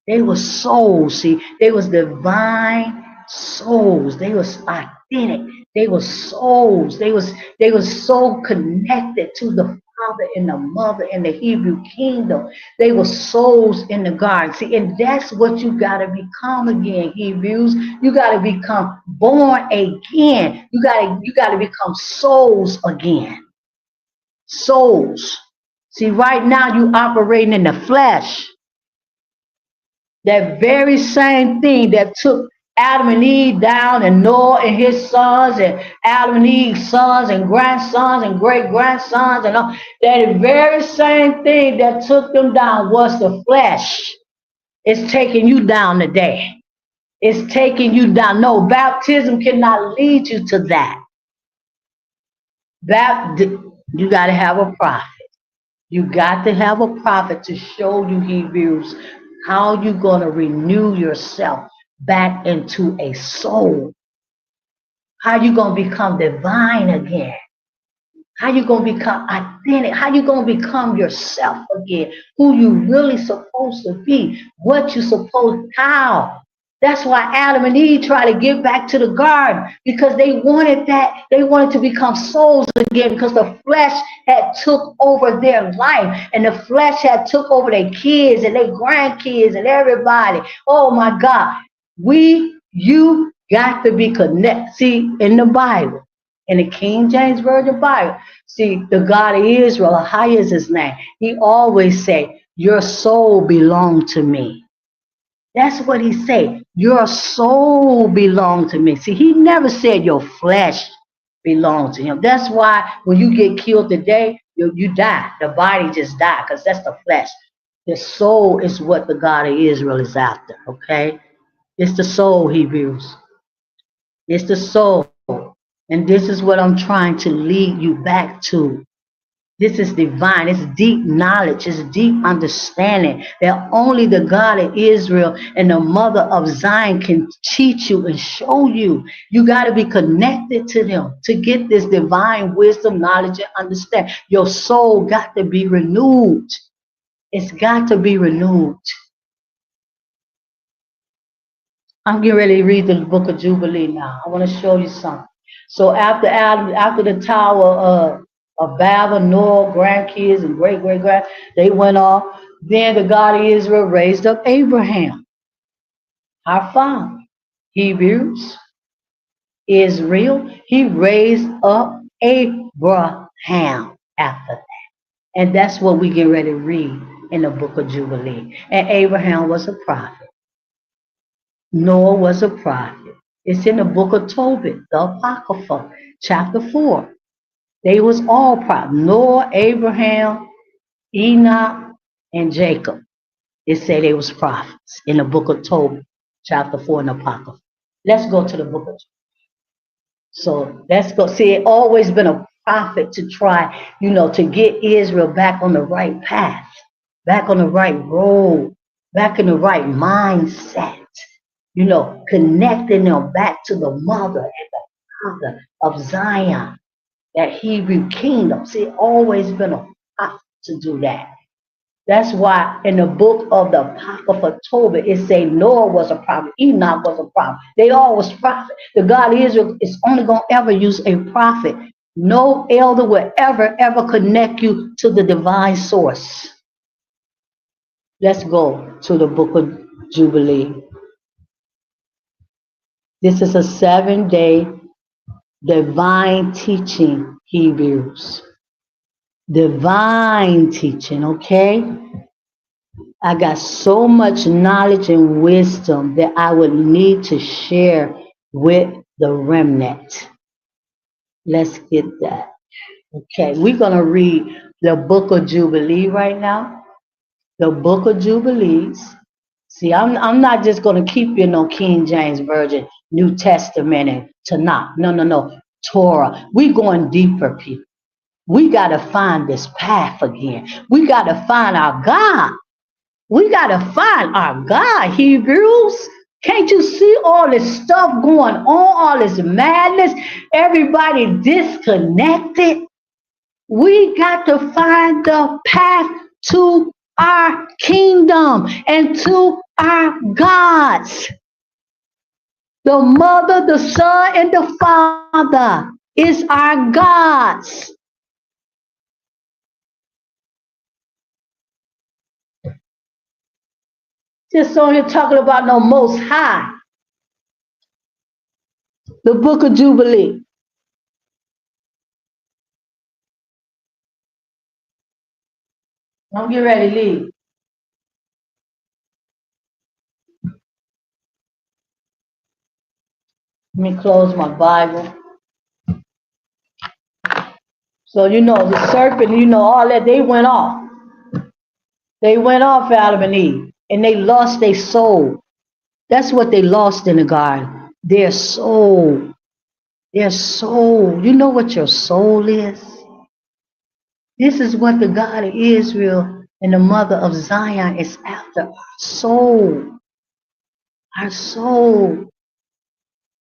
They were souls, see. They was divine souls. They was authentic. They were souls. They was so connected to the father and the mother in the Hebrew kingdom. They were souls in the garden. See, and that's what you gotta become again, Hebrews. You gotta become born again. You gotta become souls again. Souls. See, right now you operating in the flesh. That very same thing that took Adam and Eve down, and Noah and his sons, and Adam and Eve's sons and grandsons and great grandsons, and all that very same thing that took them down was the flesh. It's taking you down today. It's taking you down. No, baptism cannot lead you to that. You got to have a prophet. You got to have a prophet to show you, Hebrews, how you going to renew yourself back into a soul. How you going to become divine again. How you going to become authentic. How you going to become yourself again. Who you really supposed to be. What you supposed, how. That's why Adam and Eve tried to get back to the garden, because they wanted that. They wanted to become souls again, because the flesh had took over their life, and the flesh had took over their kids and their grandkids and everybody. Oh my God. You got to be connected. See, in the Bible, in the King James Version Bible, see, the God of Israel, how is his name? He always say, your soul belonged to me. That's what he said. Your soul belonged to me. See, he never said your flesh belonged to him. That's why when you get killed today, you die. The body just die, because that's the flesh. The soul is what the God of Israel is after, okay? It's the soul, Hebrews. It's the soul. And this is what I'm trying to lead you back to. This is divine. It's deep knowledge. It's deep understanding that only the God of Israel and the mother of Zion can teach you and show you. You got to be connected to them to get this divine wisdom, knowledge, and understanding. Your soul got to be renewed. It's got to be renewed. I'm getting ready to read the book of Jubilee now. I want to show you something. So after Adam, after the Tower of Babel, Noah, grandkids and great great grand, they went off. Then the God of Israel raised up Abraham, our father. Hebrews, Israel. He raised up Abraham after that. And that's what we get ready to read in the book of Jubilee. And Abraham was a prophet. Noah was a prophet. It's in the book of Tobit, the Apocrypha, chapter 4. They was all prophets. Noah, Abraham, Enoch, and Jacob. It said they was prophets in the book of Tobit, chapter 4 in the Apocrypha. Let's go to the book of. So let's go. See, it always been a prophet to try, to get Israel back on the right path, back on the right road, back in the right mindset, connecting them back to the mother and the father of Zion, that Hebrew kingdom. See, it always been a prophet to do that. That's why in the book of the Apocrypha Tobit, it say Noah was a prophet, Enoch was a prophet. They all was prophet. The God of Israel is only going to ever use a prophet. No elder will ever connect you to the divine source. Let's go to the book of Jubilee. This is a 7-day divine teaching, Hebrews. Divine teaching, okay? I got so much knowledge and wisdom that I would need to share with the remnant. Let's get that. Okay, we're going to read the book of Jubilee right now. The book of Jubilees. See, I'm not just going to keep you no King James Version, New Testament, and Tanakh. No, no, no. Torah. We going deeper, people. We got to find this path again. We got to find our God. We got to find our God, Hebrews. Can't you see all this stuff going on, all this madness? Everybody disconnected. We got to find the path to our kingdom and to our gods. The Mother, the Son, and the Father is our gods. Just on here talking about no most high. The book of Jubilee. Don't get ready to leave. Let me close my Bible. So you know the serpent, you know all that, they went off. They went off, Adam and Eve, and they lost their soul. That's what they lost in the garden. Their soul. Their soul. You know what your soul is? This is what the God of Israel and the mother of Zion is after. Our soul. Our soul.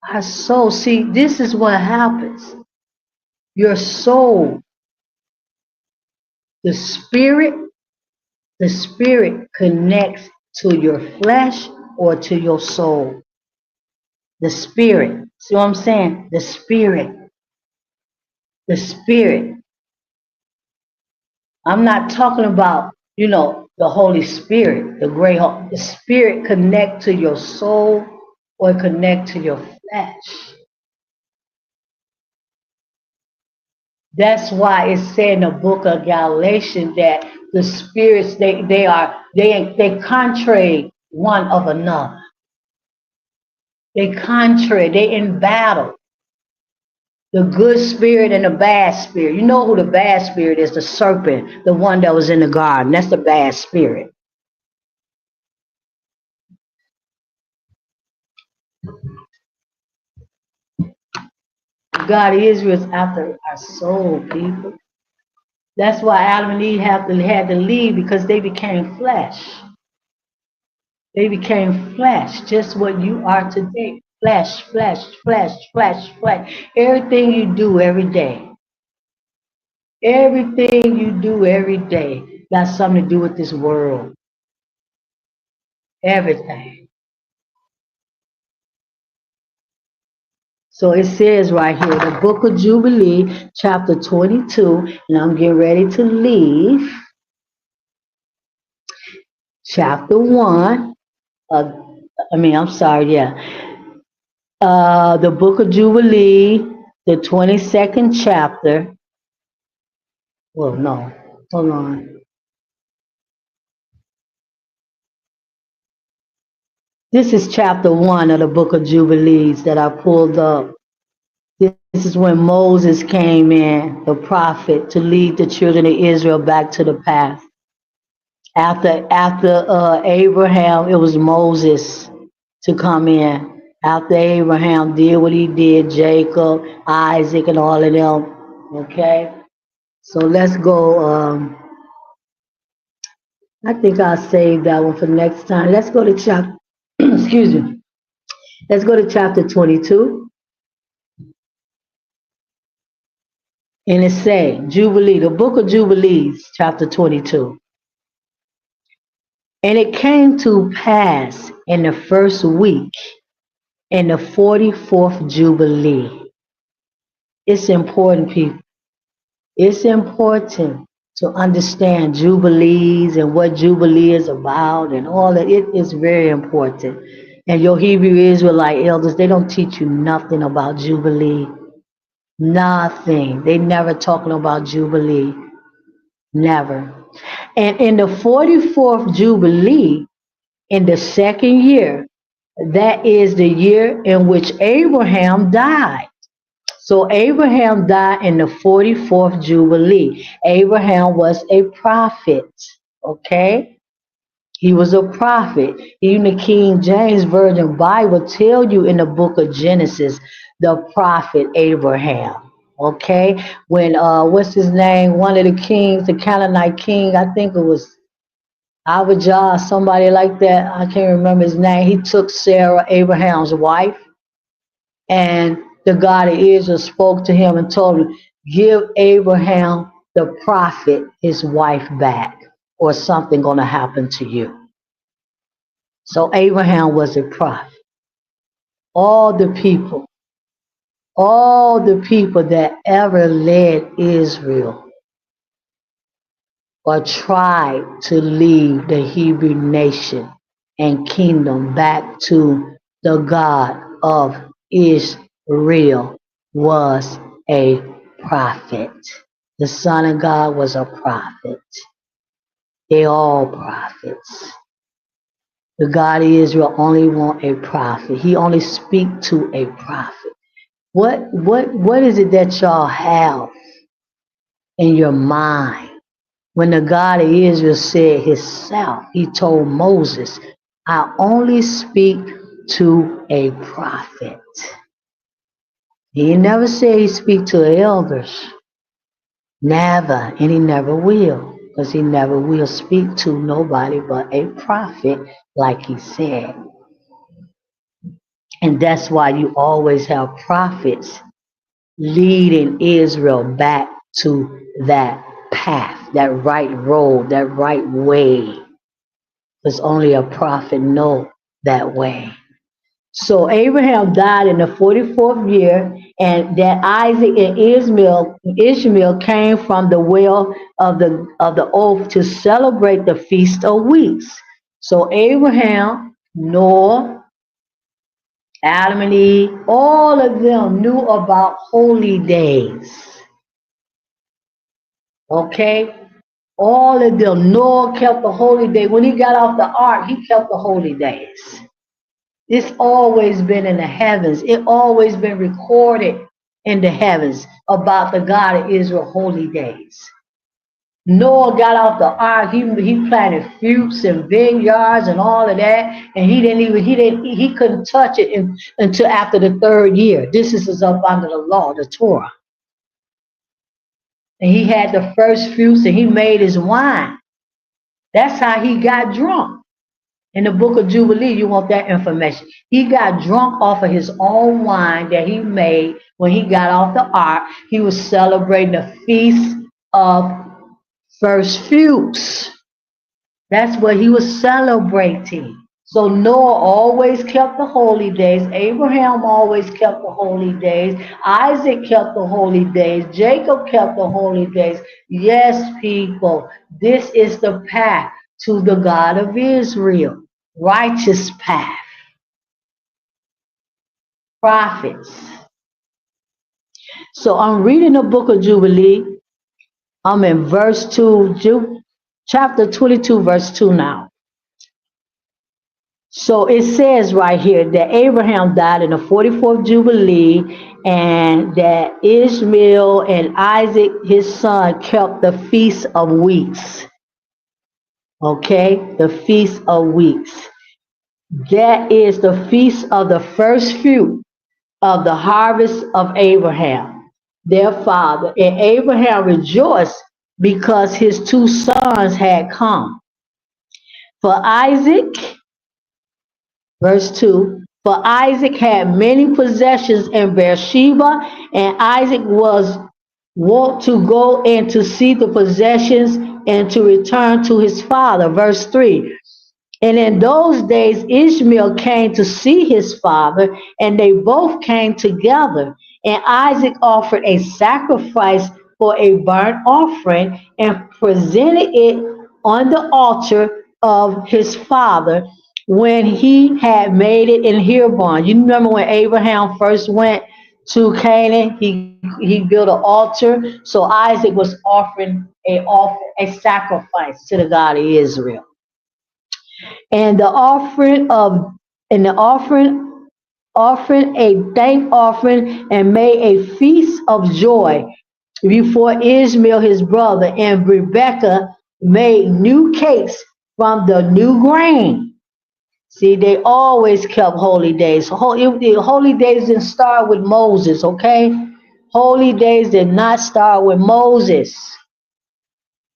Our soul. See, this is what happens. Your soul, the spirit, the spirit connects to your flesh or to your soul. The spirit. See what I'm saying? The spirit. The spirit. I'm not talking about, the Holy Spirit, the great the spirit connect to your soul or connect to your flesh. That's why it said in the book of Galatians that the spirits they contrary one of another. They contrary, they in battle. The good spirit and the bad spirit. You know who the bad spirit is? The serpent, the one that was in the garden. That's the bad spirit. God is after our soul, people. That's why Adam and Eve had to leave because they became flesh. They became flesh, just what you are today. Flesh, flesh, flesh, flesh, flesh. Everything you do every day, everything you do every day got something to do with this world. Everything. So it says right here, the book of Jubilee, chapter 22, and I'm getting ready to leave. Chapter 1, I'm sorry, yeah. The book of Jubilee, the 22nd chapter. Well, no, hold on. This is chapter 1 of the book of Jubilees that I pulled up. This is when Moses came in, the prophet, to lead the children of Israel back to the path. After Abraham, it was Moses to come in. After Abraham did what he did, Jacob, Isaac, and all of them. Okay, so let's go. I think I'll save that one for next time. Let's go to chapter. Excuse me. Let's go to chapter 22, and it say Jubilee, the book of Jubilees, chapter 22. And it came to pass in the first week, in the 44th Jubilee. It's important, people. It's important to understand Jubilees and what Jubilee is about and all that. It is very important. And your Hebrew Israelite elders, they don't teach you nothing about Jubilee. Nothing. They never talking about Jubilee. Never. And in the 44th Jubilee, in the second year, that is the year in which Abraham died. So Abraham died in the 44th Jubilee. Abraham was a prophet. Okay? He was a prophet. Even the King James Version Bible tell you in the book of Genesis, the prophet Abraham. Okay? When what's his name? One of the kings, the Canaanite king, I think it was Abijah, somebody like that. I can't remember his name. He took Sarah, Abraham's wife, and the God of Israel spoke to him and told him, give Abraham the prophet his wife back, or something gonna happen to you. So Abraham was a prophet. All the people, all the people that ever led Israel or tried to lead the Hebrew nation and kingdom back to the God of Israel was a prophet. The Son of God was a prophet. They all prophets. The God of Israel only want a prophet. He only speak to a prophet. What is it that y'all have in your mind? When the God of Israel said himself, he told Moses, I only speak to a prophet. He never said he speak to the elders. Never, and he never will. Because he never will speak to nobody but a prophet, like he said. And that's why you always have prophets leading Israel back to that path, that right road, that right way. Because only a prophet know that way. So Abraham died in the 44th year, and that Isaac and Ishmael came from the well of the oath to celebrate the Feast of Weeks. So Abraham, Noah, Adam and Eve, all of them knew about holy days. Okay? All of them. Noah kept the holy day. When he got off the ark, he kept the holy days. It's always been in the heavens. It always been recorded in the heavens about the God of Israel holy days. Noah got off the ark. He planted fruits and vineyards and all of that, and he couldn't touch it until after the third year. This is up under the law, the Torah. And he had the first fruits, and he made his wine. That's how he got drunk. In the book of Jubilee, you want that information. He got drunk off of his own wine that he made when he got off the ark. He was celebrating the feast of first fruits. That's what he was celebrating. So Noah always kept the holy days. Abraham always kept the holy days. Isaac kept the holy days. Jacob kept the holy days. Yes, people, this is the path to the God of Israel. Righteous path. Prophets. So I'm reading the book of Jubilee. I'm in verse 2, chapter 22, verse 2 now. So it says right here that Abraham died in the 44th Jubilee, and that Ishmael and Isaac, his son, kept the Feast of Weeks. Okay? The Feast of Weeks. That is the feast of the first fruit of the harvest of Abraham, their father. And Abraham rejoiced because his two sons had come. For Isaac, verse 2, for Isaac had many possessions in Beersheba, and Isaac was wont to go and to see the possessions and to return to his father. Verse 3, and in those days Ishmael came to see his father, and they both came together. And Isaac offered a sacrifice for a burnt offering and presented it on the altar of his father when he had made it in Hebron. You remember when Abraham first went to Canaan. He built an altar. So Isaac was offering a sacrifice to the God of Israel. And the offering of and the offering a thank offering and made a feast of joy before Ishmael his brother, and Rebekah made new cakes from the new grain. See, they always kept holy days. Holy days didn't start with Moses, okay? Holy days did not start with Moses.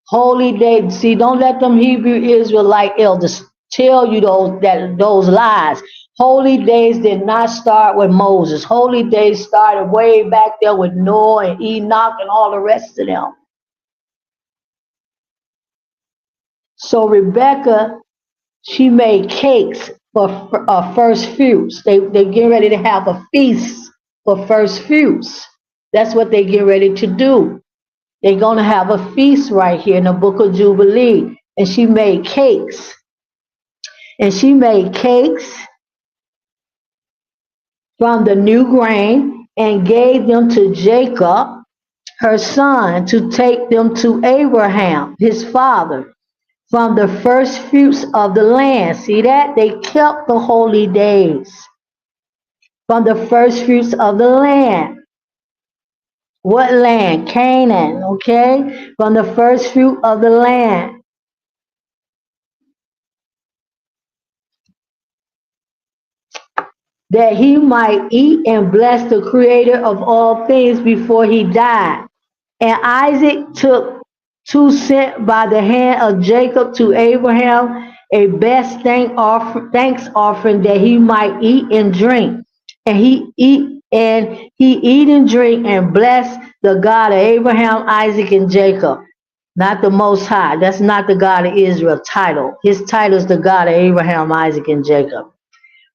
Holy days, see, don't let them Hebrew Israelite elders tell you those lies. Holy days did not start with Moses. Holy days started way back there with Noah and Enoch and all the rest of them. So Rebecca, she made cakes for first fruits. They get ready to have a feast for first fruits. That's what they get ready to do. They're gonna have a feast right here in the book of Jubilee. And she made cakes. And she made cakes from the new grain and gave them to Jacob, her son, to take them to Abraham, his father, from the first fruits of the land. See that? They kept the holy days from the first fruits of the land. What land? Canaan, okay? From the first fruit of the land, that he might eat and bless the creator of all things before he died. And Isaac took 2 cents by the hand of Jacob to Abraham, a best thanks offering that he might eat and drink. And he eat and drink and bless the God of Abraham, Isaac, and Jacob. Not the Most High. That's not the God of Israel title. His title is the God of Abraham, Isaac, and Jacob.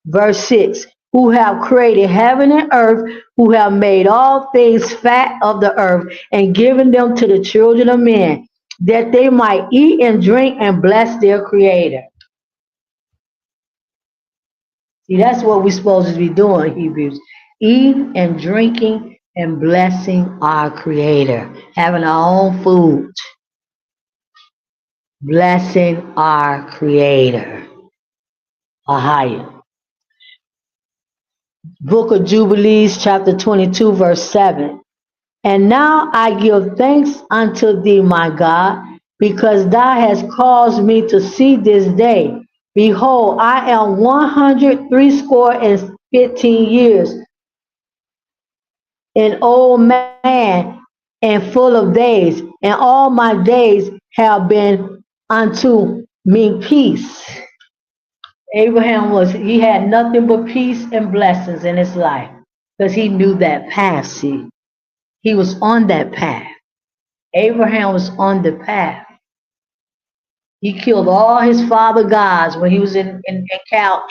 Verse 6, who have created heaven and earth, who have made all things fat of the earth, and given them to the children of men, that they might eat and drink and bless their Creator. See, that's what we're supposed to be doing, Hebrews. Eating and drinking and blessing our Creator. Having our own food. Blessing our Creator. Ahaya. Book of Jubilees, chapter 22, verse 7. And now I give thanks unto thee, my God, because thou hast caused me to see this day. Behold, I am 103 score and 15 years, an old man and full of days, and all my days have been unto me peace. He had nothing but peace and blessings in his life because he knew that path, see. He was on that path. Abraham was on the path. He killed all his father gods when he was in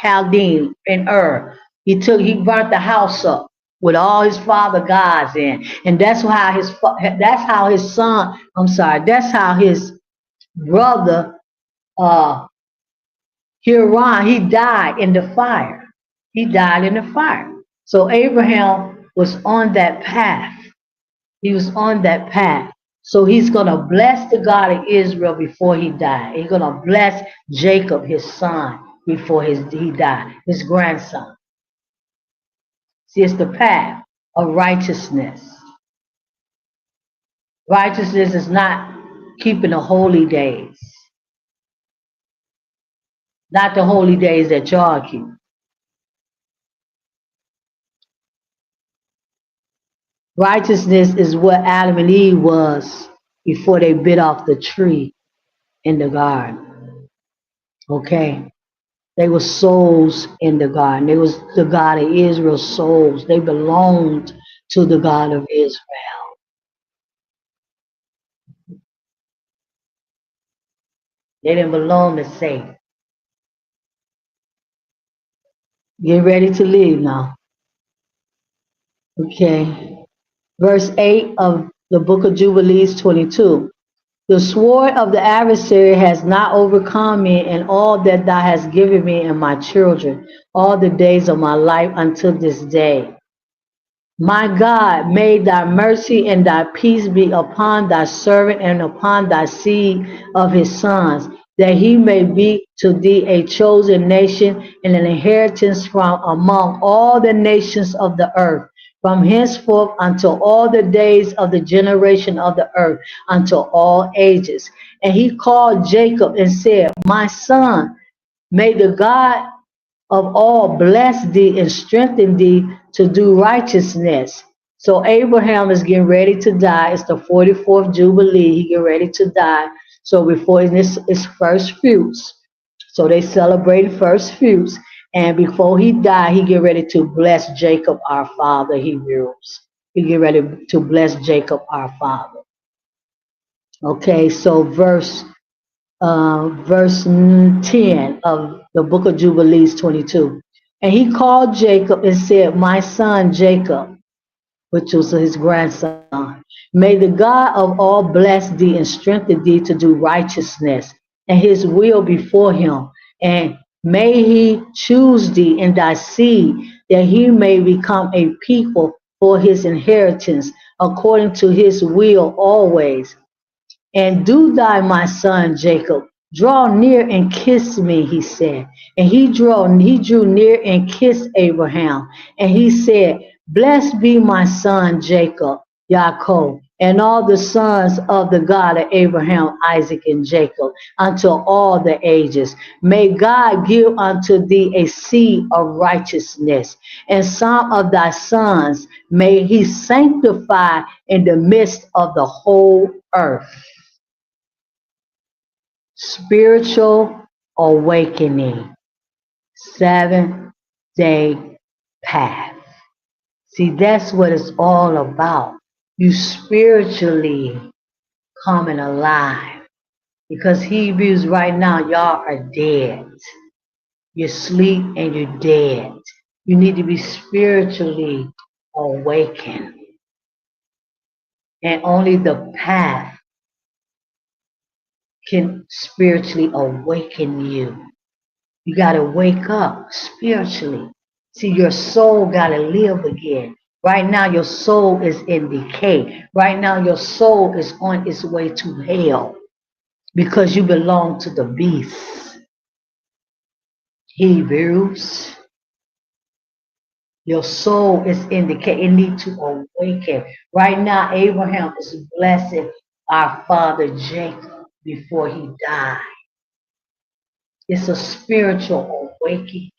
Chaldean, in Ur. He burnt the house up with all his father gods in. And that's how his son, I'm sorry, that's how his brother, uh, Huron, he died in the fire. He died in the fire. So Abraham was on that path. He was on that path. So he's going to bless the God of Israel before he died. He's going to bless Jacob, his son, before he died, his grandson. See, it's the path of righteousness. Righteousness is not keeping the holy days, not the holy days that y'all keep. Righteousness is what Adam and Eve was before they bit off the tree in the garden. Okay? They were souls in the garden. They was the God of Israel's souls. They belonged to the God of Israel. They didn't belong to Satan. Get ready to leave now. Okay. Verse 8 of the book of Jubilees 22. The sword of the adversary has not overcome me, and all that thou hast given me and my children all the days of my life until this day. My God, may thy mercy and thy peace be upon thy servant and upon thy seed of his sons, that he may be to thee a chosen nation and an inheritance from among all the nations of the earth, from henceforth until all the days of the generation of the earth, until all ages. And he called Jacob and said, My son, may the God of all bless thee and strengthen thee to do righteousness. So Abraham is getting ready to die. It's the 44th Jubilee. He getting ready to die. So before this is first fruits. So they celebrate first fruits. And before he died, he get ready to bless Jacob our father, Hebrews. He get ready to bless Jacob our father. Okay, so verse 10 of the book of Jubilees 22. And he called Jacob and said, My son Jacob, which was his grandson, may the God of all bless thee and strengthen thee to do righteousness and his will before him. And may he choose thee and thy seed, that he may become a people for his inheritance, according to his will always. And do thy, my son Jacob, draw near and kiss me, he said. And he drew near and kissed Abraham. And he said, Blessed be my son Jacob, Yaakov, and all the sons of the God of Abraham, Isaac, and Jacob, until all the ages. May God give unto thee a seed of righteousness, and some of thy sons may he sanctify in the midst of the whole earth. Spiritual awakening, 7-day path. See, that's what it's all about. You spiritually coming alive. Because Hebrews right now, y'all are dead. You sleep and you're dead. You need to be spiritually awakened. And only the path can spiritually awaken you. You got to wake up spiritually. See, your soul got to live again. Right now, your soul is in decay. Right now, your soul is on its way to hell because you belong to the beast. Hebrews, your soul is in decay. It needs to awaken. Right now, Abraham is blessing our father Jacob before he died. It's a spiritual awakening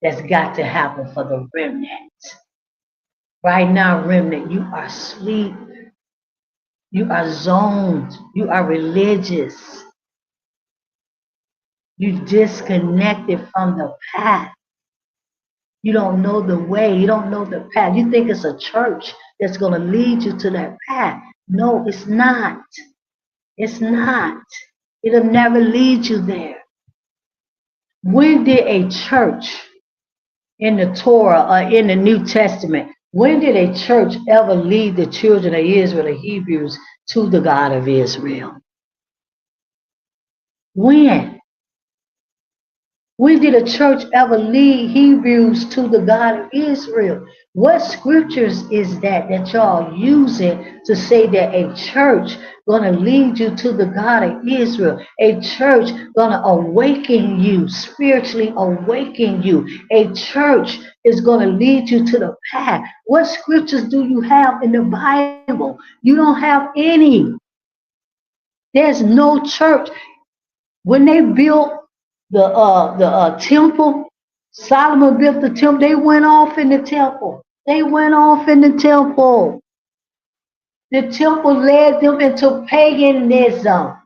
that's got to happen for the remnant. Right now, remnant, you are asleep. You are zoned. You are religious. You disconnected from the path. You don't know the way. You don't know the path. You think it's a church that's going to lead you to that path. No, it's not. It's not. It'll never lead you there. When did a church in the Torah or in the New Testament, when did a church ever lead the children of Israel, the Hebrews, to the God of Israel? When? When did a church ever lead Hebrews to the God of Israel? What scriptures is that y'all using to say that a church gonna lead you to the God of Israel? A church gonna awaken you, spiritually awaken you. A church is gonna lead you to the path. What scriptures do you have in the Bible? You don't have any. There's no church. When they built the temple, Solomon built the temple. They went off in the temple. They went off in the temple. The temple led them into paganism.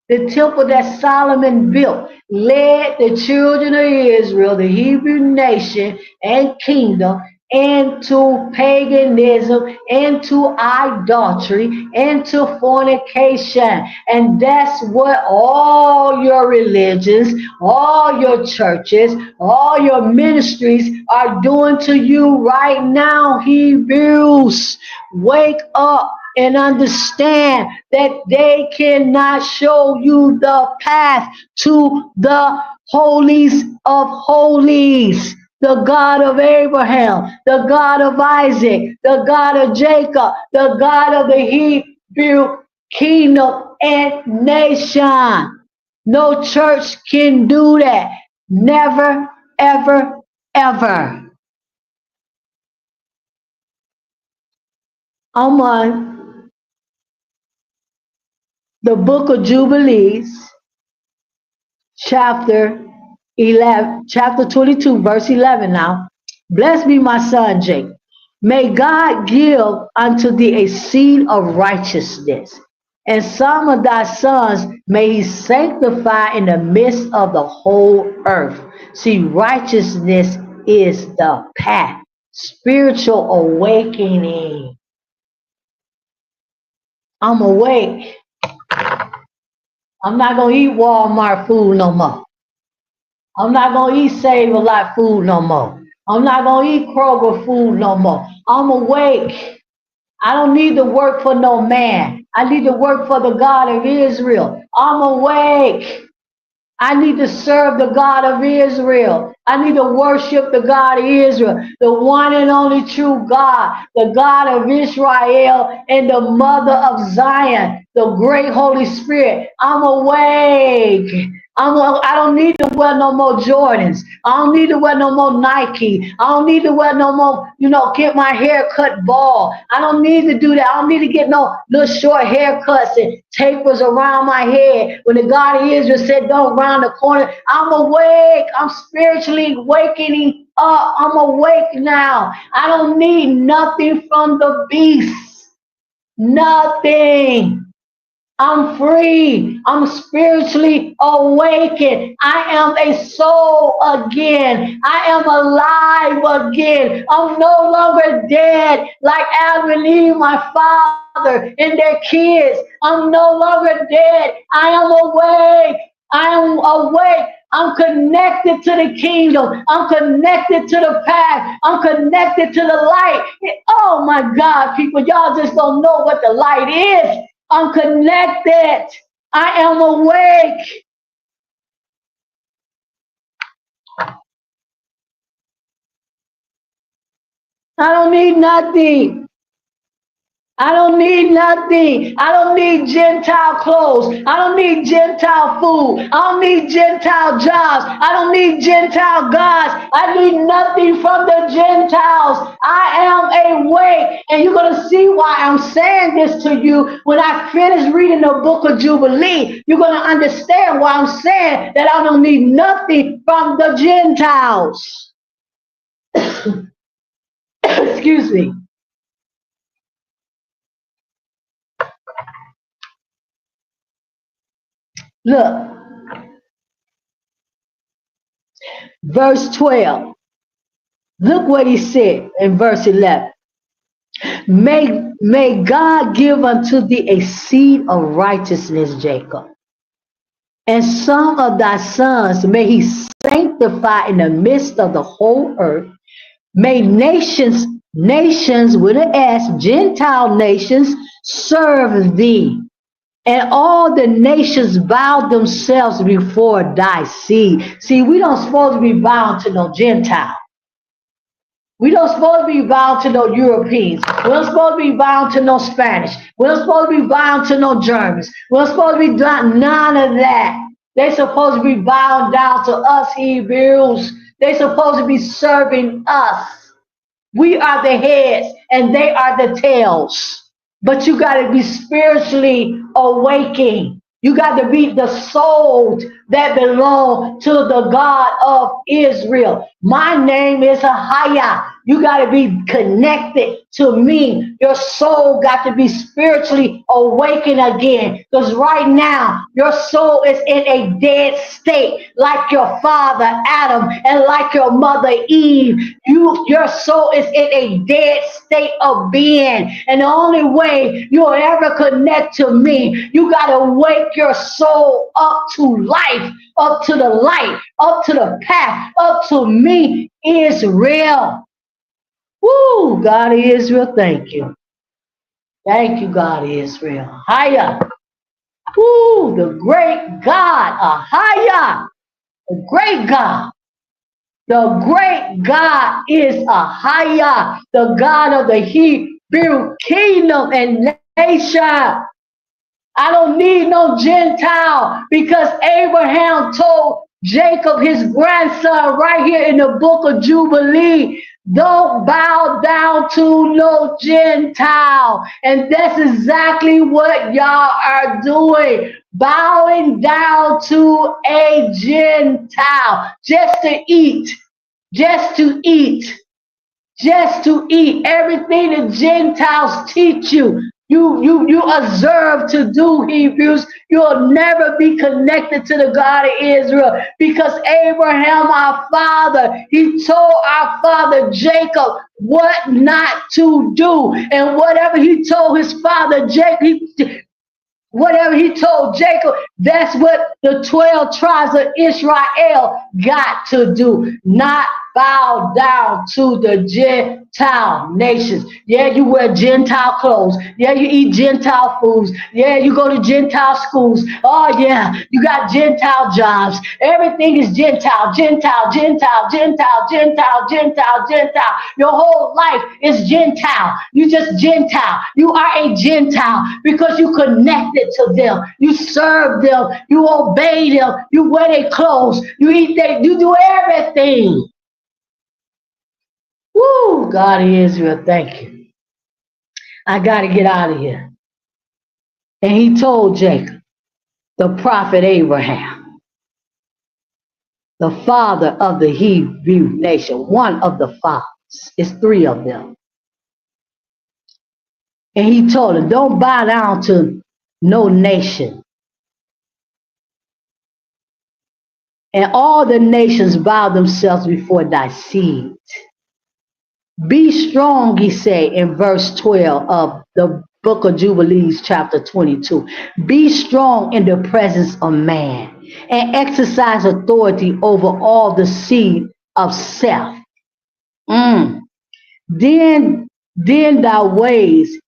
The temple that Solomon built led the children of Israel, the Hebrew nation and kingdom, into paganism, into idolatry, into fornication. And that's what all your religions, all your churches, all your ministries are doing to you right now, Hebrews. Wake up and understand that they cannot show you the path to the holies of holies. the God of Abraham, the God of Isaac, the God of Jacob, the God of the Hebrew kingdom and nation. No church can do that. Never, ever, ever. I'm on the book of Jubilees, chapter 11, chapter 22, verse 11 now. Bless be my son Jacob. May God give unto thee a seed of righteousness, and some of thy sons may he sanctify in the midst of the whole earth. See, righteousness is the path, spiritual awakening. I'm awake. I'm not going to eat Walmart food no more. I'm not going to eat Save a Lot food no more. I'm not going to eat Kroger food no more. I'm awake. I don't need to work for no man. I need to work for the God of Israel. I'm awake. I need to serve the God of Israel. I need to worship the God of Israel, the one and only true God, the God of Israel and the mother of Zion, the great Holy Spirit. I'm awake. I don't need to wear no more Jordans. I don't need to wear no more Nike. I don't need to wear no more, get my hair cut bald. I don't need to do that. I don't need to get no little short haircuts and tapers around my head. When the God of Israel said, don't round the corner, I'm awake. I'm spiritually awakening up. I'm awake now. I don't need nothing from the beast. Nothing. I'm free. I'm spiritually awakened. I am a soul again. I am alive again. I'm no longer dead like Adam and Eve, my father, and their kids. I'm no longer dead. I am awake. I am awake. I'm connected to the kingdom. I'm connected to the path. I'm connected to the light. Oh my God, people, y'all just don't know what the light is. I'm connected. I am awake. I don't need nothing. I don't need nothing. I don't need Gentile clothes. I don't need Gentile food. I don't need Gentile jobs. I don't need Gentile gods. I need nothing from the Gentiles. I am awake. And you're going to see why I'm saying this to you when I finish reading the book of Jubilee. You're going to understand why I'm saying that I don't need nothing from the Gentiles. Excuse me. Look, verse 12. Look what he said in verse 11. May God give unto thee a seed of righteousness, Jacob. And some of thy sons may he sanctify in the midst of the whole earth. May nations with an S, Gentile nations, serve thee. And all the nations bow themselves before thy seed. See, we don't supposed to be bound to no Gentile. We don't supposed to be bound to no Europeans. We don't supposed to be bound to no Spanish. We don't supposed to be bound to no Germans. We don't supposed to be done none of that. They supposed to be bound down to us Hebrews. They supposed to be serving us. We are the heads and they are the tails. But you got to be spiritually awakened. You got to be the souls that belong to the God of Israel. My name is Ahaya. You got to be connected to me. Your soul got to be spiritually awakened again. Because right now, your soul is in a dead state, like your father Adam and like your mother Eve. Your soul is in a dead state of being. And the only way you'll ever connect to me, you got to wake your soul up to life, up to the light, up to the path, up to me is real. Woo, God of Israel, thank you. Thank you, God of Israel. Higher. Woo, the great God. Ahaya. The great God. The great God is Ahaya, the God of the Hebrew kingdom and nation. I don't need no Gentile because Abraham told Jacob, his grandson, right here in the book of Jubilee, don't bow down to no Gentile. And that's exactly what y'all are doing. Bowing down to a Gentile just to eat, just to eat, just to eat everything the Gentiles teach you. You observe to do, Hebrews. You'll never be connected to the God of Israel because Abraham, our father, he told our father Jacob what not to do. And whatever he told his father Jacob, whatever he told Jacob, that's what the 12 tribes of Israel got to do. Not bow down to the Gentile nations. Yeah, you wear Gentile clothes. Yeah, you eat Gentile foods. Yeah, you go to Gentile schools. Oh, yeah, you got Gentile jobs. Everything is Gentile, Gentile, Gentile, Gentile, Gentile, Gentile, Gentile. Your whole life is Gentile. You just Gentile. You are a Gentile because you connected to them. You serve them. You obey them. You wear their clothes. You eat their, you do everything. Woo, God of Israel, thank you. I got to get out of here. And he told Jacob, the prophet Abraham, the father of the Hebrew nation, one of the fathers. It's three of them. And he told him, don't bow down to no nation. And all the nations bow themselves before thy seed. Be strong, he said in verse 12 of the book of Jubilees, chapter 22. Be strong in the presence of man and exercise authority over all the seed of self. Mm. Then thy ways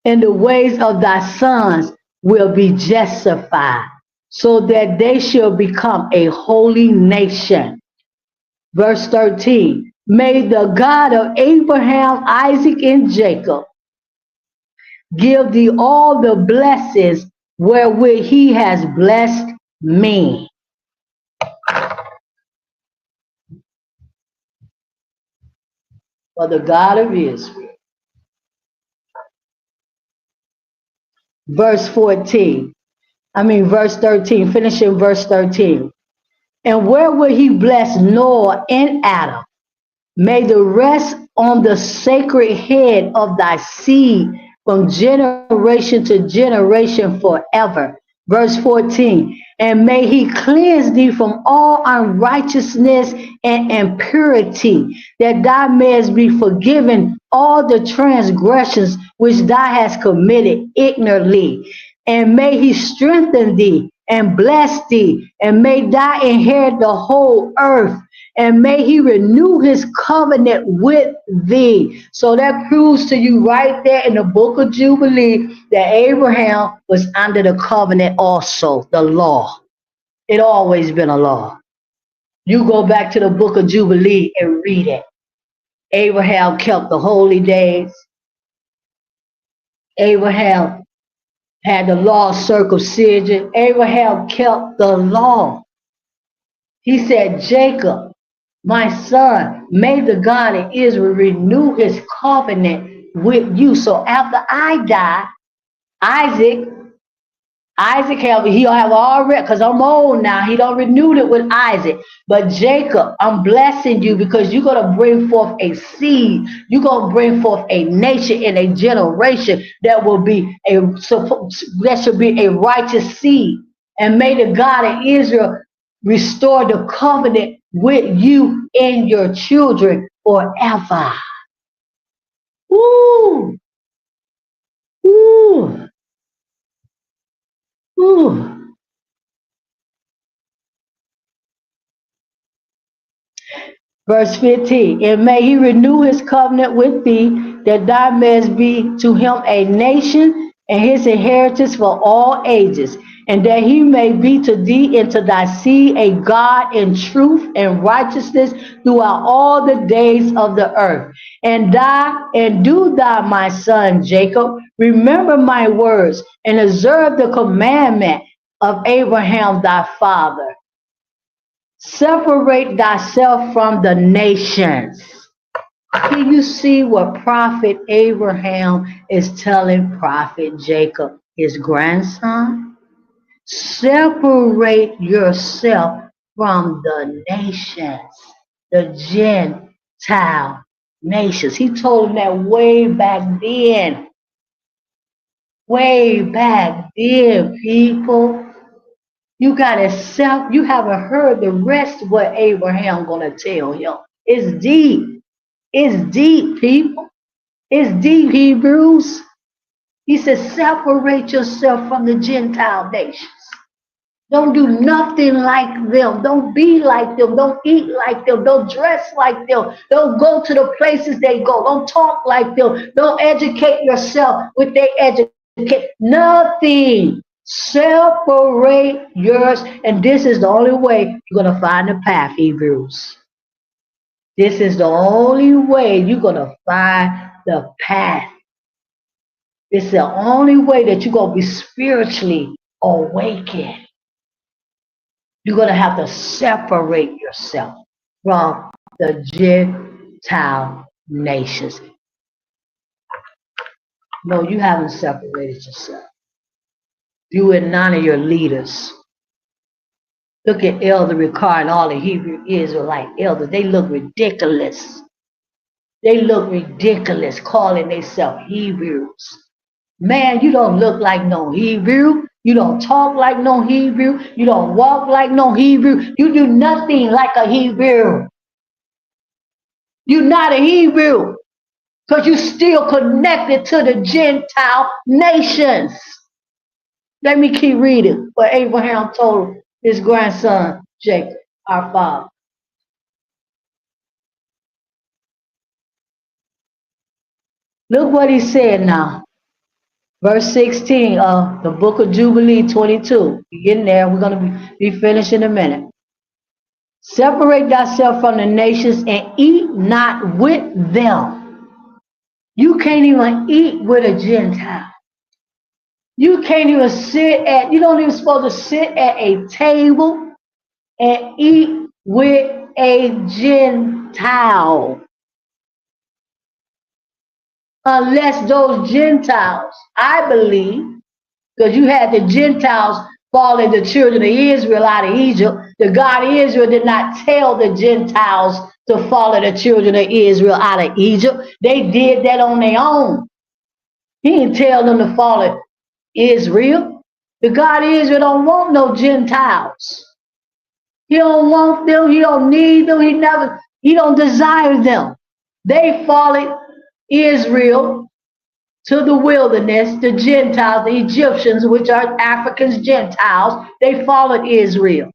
and the ways of thy sons will be justified, so that they shall become a holy nation. Verse 13, may the God of Abraham, Isaac, and Jacob give thee all the blessings wherewith he has blessed me. For the God of Israel. Verse 13, finishing verse 13. And wherewith he blessed Noah and Adam, may the rest on the sacred head of thy seed from generation to generation forever. Verse 14, and may he cleanse thee from all unrighteousness and impurity, that thou mayest be forgiven all the transgressions which thou hast committed ignorantly. And may he strengthen thee and bless thee, and may thou inherit the whole earth, and may he renew his covenant with thee. So that proves to you right there in the book of Jubilee that Abraham was under the covenant also, the law. It always been a law. You go back to the book of Jubilee and read it. Abraham kept the holy days. Abraham had the law of circumcision. Abraham kept the law. He said, Jacob, my son, may the God of Israel renew his covenant with you. So after I die, Isaac, he'll have already, because I'm old now, he don't renewed it with Isaac. But Jacob, I'm blessing you because you're going to bring forth a seed. You're going to bring forth a nation and a generation that will be that should be a righteous seed. And may the God of Israel restore the covenant with you and your children forever. Ooh, ooh, ooh. Verse 15, and may he renew his covenant with thee, that thou mayest be to him a nation and his inheritance for all ages. and that he may be to thee and to thy seed a God in truth and righteousness throughout all the days of the earth. And do thou, my son Jacob, remember my words and observe the commandment of Abraham thy father. Separate thyself from the nations. Can you see what Prophet Abraham is telling Prophet Jacob, his grandson? Separate yourself from the nations, the Gentile nations. He told him that way back then. Way back then, people. You gotta you haven't heard the rest of what Abraham gonna tell him. It's deep. It's deep, people. It's deep, Hebrews. He says, separate yourself from the Gentile nations. Don't do nothing like them. Don't be like them. Don't eat like them. Don't dress like them. Don't go to the places they go. Don't talk like them. Don't educate yourself with their educate. Nothing. Separate yours. And this is the only way you're going to find the path, Hebrews. This is the only way you're going to find the path. It's the only way that you're going to be spiritually awakened. You're going to have to separate yourself from the Gentile nations. No, you haven't separated yourself. You and none of your leaders. Look at Elder Ricard and all the Hebrew Israelite elders. They look ridiculous. They look ridiculous calling themselves Hebrews. Man, you don't look like no Hebrew. You don't talk like no Hebrew. You don't walk like no Hebrew. You do nothing like a Hebrew. You're not a Hebrew because you're still connected to the Gentile nations. Let me keep reading what Abraham told his grandson, Jacob, our father. Look what he said now. Verse 16 of the book of Jubilee 22. We're getting there. We're going to be finished in a minute. Separate thyself from the nations and eat not with them. You can't even eat with a Gentile. You can't even you don't even supposed to sit at a table and eat with a Gentile. Unless those Gentiles, I believe, because you had the Gentiles following the children of Israel out of Egypt. The God of Israel did not tell the Gentiles to follow the children of Israel out of Egypt. They did that on their own. He didn't tell them to follow Israel. The God of Israel don't want no Gentiles. He don't want them. He don't need them. He don't desire them. They followed Israel to the wilderness, the Gentiles, the Egyptians, which are Africans, Gentiles, they followed Israel.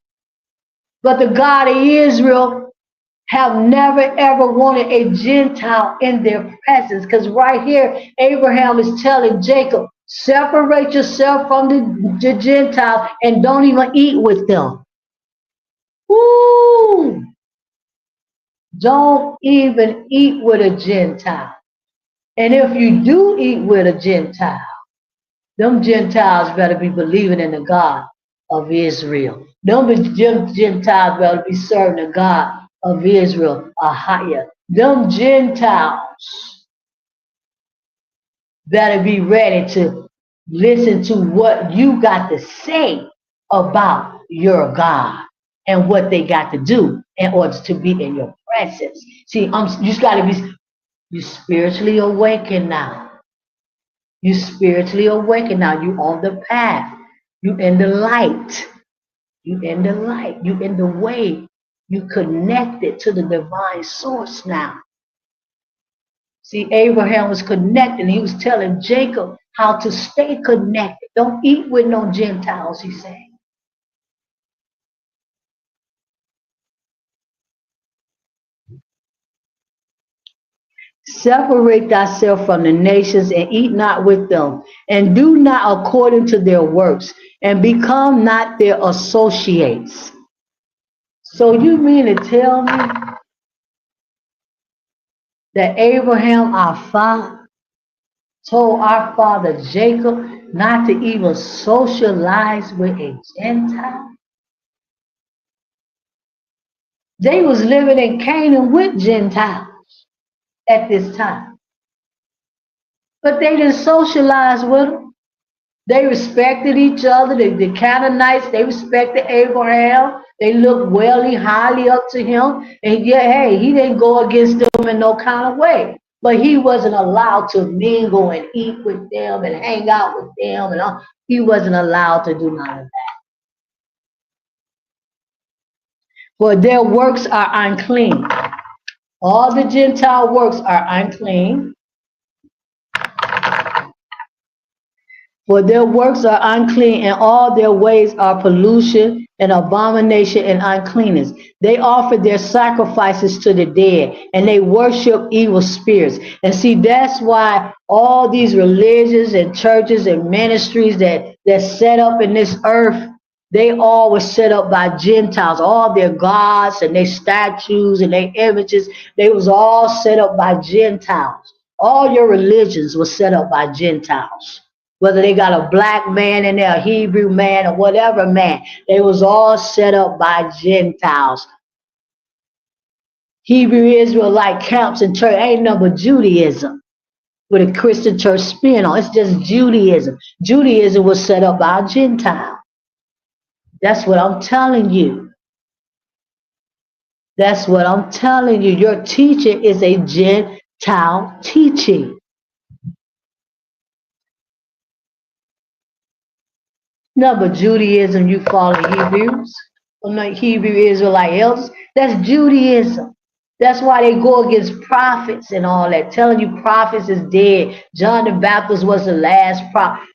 But the God of Israel have never ever wanted a Gentile in their presence. Because right here, Abraham is telling Jacob, separate yourself from the Gentiles and don't even eat with them. Woo! Don't even eat with a Gentile. And if you do eat with a Gentile, them Gentiles better be believing in the God of Israel. Them Gentiles better be serving the God of Israel, Ahia. Them Gentiles better be ready to listen to what you got to say about your God and what they got to do in order to be in your presence. See, you just got to be you spiritually awakened now. You spiritually awakened now. You on the path. You in the light. You in the light. You in the way. You connected to the divine source now. See, Abraham was connected. He was telling Jacob how to stay connected. Don't eat with no Gentiles, he said. Separate thyself from the nations and eat not with them, and do not according to their works, and become not their associates. So you mean to tell me that Abraham, our father, told our father Jacob not to even socialize with a Gentile? They was living in Canaan with Gentiles at this time, but they didn't socialize with them. They respected each other. The Canaanites, they respected Abraham. They looked highly up to him. And yeah, hey, he didn't go against them in no kind of way. But he wasn't allowed to mingle and eat with them and hang out with them and all. He wasn't allowed to do none of that. For their works are unclean. All the Gentile works are unclean. For their works are unclean, and all their ways are pollution and abomination and uncleanness. They offer their sacrifices to the dead, and they worship evil spirits. And see, that's why all these religions and churches and ministries that set up in this earth, they all were set up by Gentiles. All their gods and their statues and their images, they was all set up by Gentiles. All your religions were set up by Gentiles, whether they got a black man in there, a Hebrew man, or whatever man. They was all set up by Gentiles. Hebrew Israelite camps and church ain't nothing but Judaism with a Christian church spin on. It's just Judaism. Judaism was set up by a Gentile. That's what I'm telling you. That's what I'm telling you. Your teaching is a Gentile teaching. No, but Judaism, you follow Hebrews. I'm not Hebrew Israelite elders. That's Judaism. That's why they go against prophets and all that, telling you prophets is dead. John the Baptist was the last prophet.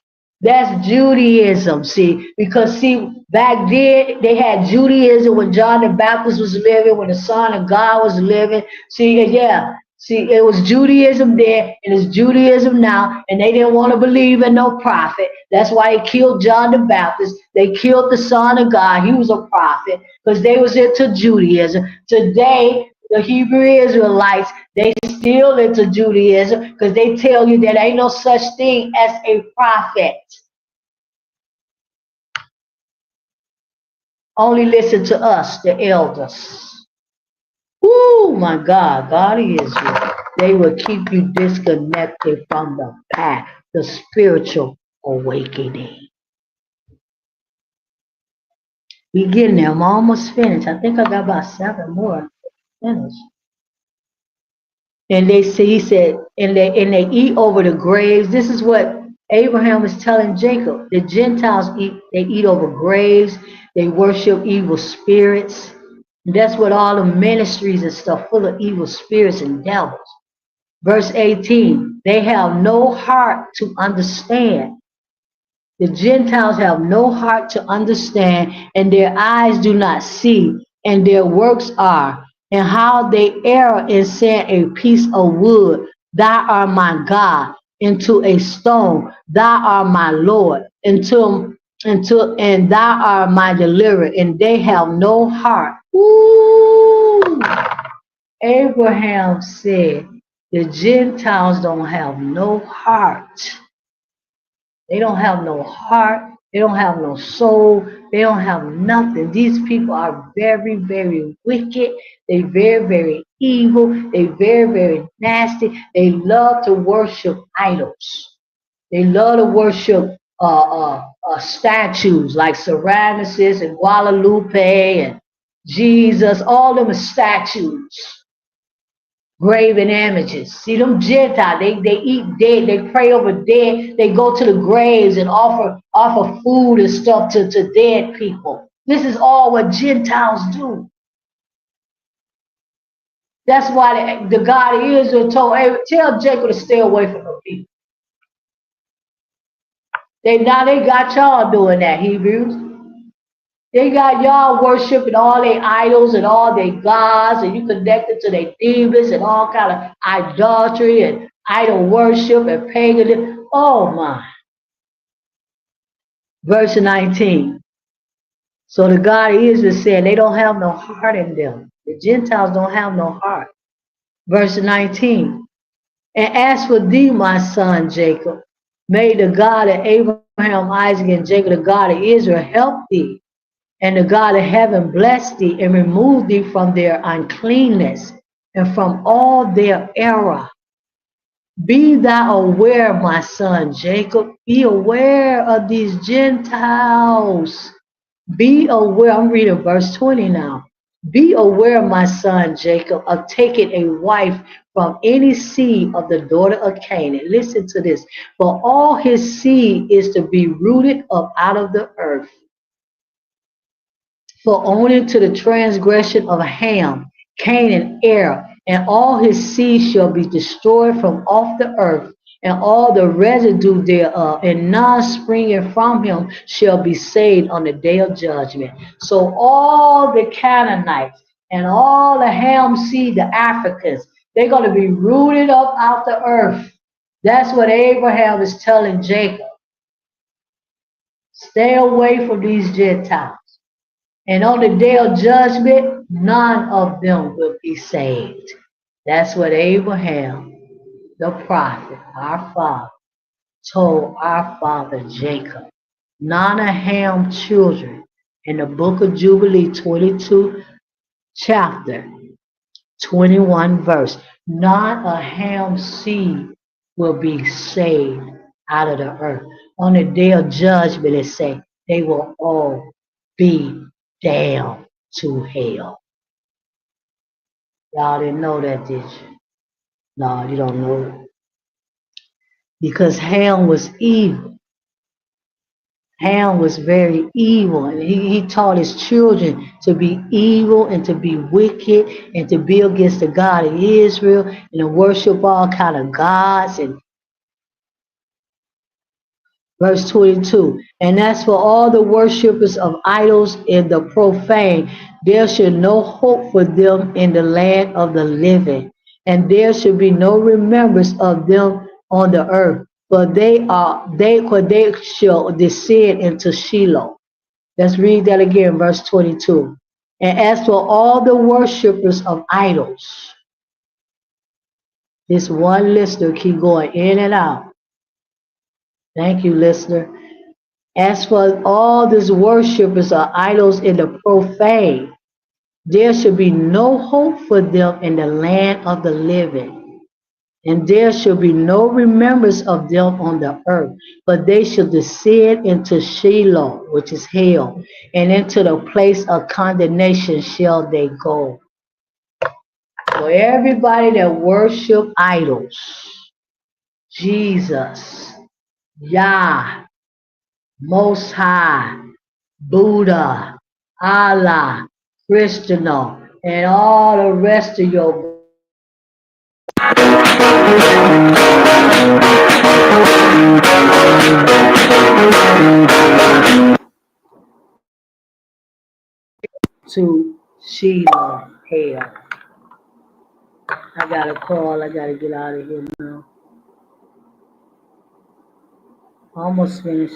That's Judaism, see, because see, back then they had Judaism when John the Baptist was living, when the Son of God was living. See, yeah, see, it was Judaism there, and it's Judaism now, and they didn't want to believe in no prophet. That's why they killed John the Baptist. They killed the Son of God. He was a prophet because they was into Judaism. Today, the Hebrew Israelites, they still into Judaism because they tell you that ain't no such thing as a prophet. Only listen to us, the elders. Oh my God, God of Israel. They will keep you disconnected from the path, the spiritual awakening. We getting there. I'm almost finished. I think I got about 7 more. Finish. And they say, he said, and they eat over the graves. This is what Abraham was telling Jacob. The Gentiles they eat over graves, they worship evil spirits. And that's what all the ministries and stuff full of evil spirits and devils. Verse 18, they have no heart to understand. The Gentiles have no heart to understand, and their eyes do not see, and their works are, and how they err in saying a piece of wood, thou art my God, into a stone, thou art my Lord, and thou art my deliverer, and they have no heart. Ooh. Abraham said, the Gentiles don't have no heart. They don't have no heart. They don't have no soul. They don't have nothing. These people are very, very wicked. They very, very evil. They very, very nasty. They love to worship idols. They love to worship statues like Ceramesis and Guadalupe and Jesus. All them are statues, graven images. See them Gentiles, they eat dead, they pray over dead, they go to the graves and offer food and stuff to dead people. This is all what Gentiles do. That's why the God of Israel told tell Jacob to stay away from the people. Now they got y'all doing that, Hebrews. They got y'all worshiping all their idols and all their gods, and you connected to their demons and all kind of idolatry and idol worship and paganism. Oh my. Verse 19. So the God of Israel said they don't have no heart in them. The Gentiles don't have no heart. Verse 19. And as for thee, my son Jacob, may the God of Abraham, Isaac, and Jacob, the God of Israel, help thee, and the God of heaven bless thee, and remove thee from their uncleanness and from all their error. Be thou aware, my son Jacob, be aware of these Gentiles. Be aware, I'm reading verse 20 now. Be aware, my son Jacob, of taking a wife from any seed of the daughter of Canaan. Listen to this. For all his seed is to be rooted up out of the earth. For owing to the transgression of Ham, Canaan, Er, and all his seed shall be destroyed from off the earth, and all the residue thereof, and none springing from him shall be saved on the day of judgment. So all the Canaanites and all the Ham seed, the Africans, they're going to be rooted up out the earth. That's what Abraham is telling Jacob. Stay away from these Gentiles. And on the day of judgment, none of them will be saved. That's what Abraham, the prophet, our father, told our father Jacob. None of Ham's children in the book of Jubilee 22 chapter 21 verse. None of Ham's seed will be saved out of the earth. On the day of judgment, it say they will all be damned to hell. Y'all didn't know that, did you? No, you don't know it. Because Ham was evil. Ham was very evil. And he taught his children to be evil and to be wicked and to be against the God of Israel and to worship all kind of gods and verse 22, and as for all the worshippers of idols and the profane, there should no hope for them in the land of the living, and there should be no remembrance of them on the earth, for they shall descend into Shiloh. Let's read that again, verse 22. And as for all the worshippers of idols, this one listener keep going in and out. Thank you, listener. As for all these worshippers of idols in the profane, there should be no hope for them in the land of the living, and there shall be no remembrance of them on the earth, but they shall descend into Sheol, which is hell, and into the place of condemnation shall they go. For everybody that worship idols, Jesus, Yah, Most High, Buddha, Allah, Krishna, and all the rest of your to Sheila hell. I got a call. I got to get out of here now. Almost finished.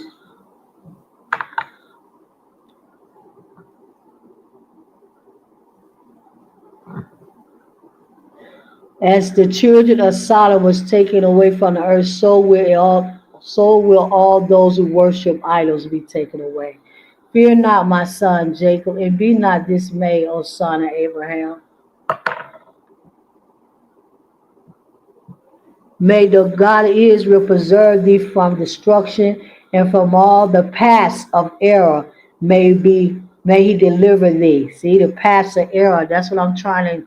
As the children of Sodom was taken away from the earth, so will all those who worship idols be taken away. Fear not, my son Jacob, and be not dismayed, O son of Abraham. May the God of Israel preserve thee from destruction and from all the paths of error. May he deliver thee. See the paths of error. That's what I'm trying to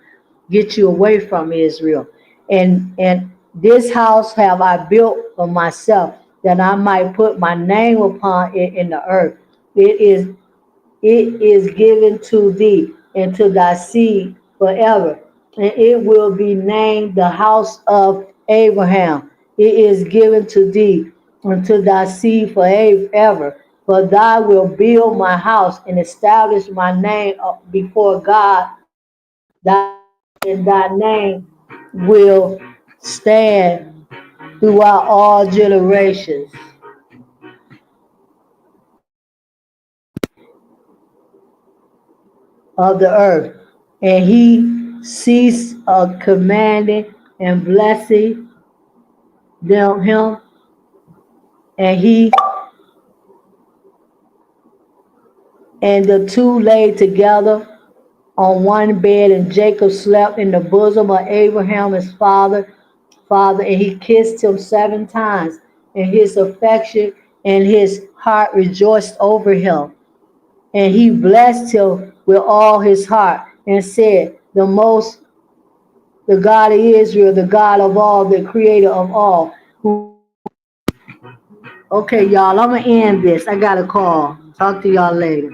get you away from, Israel. And this house have I built for myself, that I might put my name upon it in the earth. It is given to thee and to thy seed forever, and it will be named the house of Abraham. It is given to thee and to thy seed forever. For thou wilt build my house and establish my name before God, thy, and thy name will stand throughout all generations. of the earth. And he ceased commanding and blessing them him, and he and the two lay together on one bed, and Jacob slept in the bosom of Abraham his father, and he kissed him 7 times, and his affection and his heart rejoiced over him. And he blessed him with all his heart, and said, the God of Israel, the God of all, the creator of all. Okay, y'all, I'm gonna end this. I got a call. Talk to y'all later.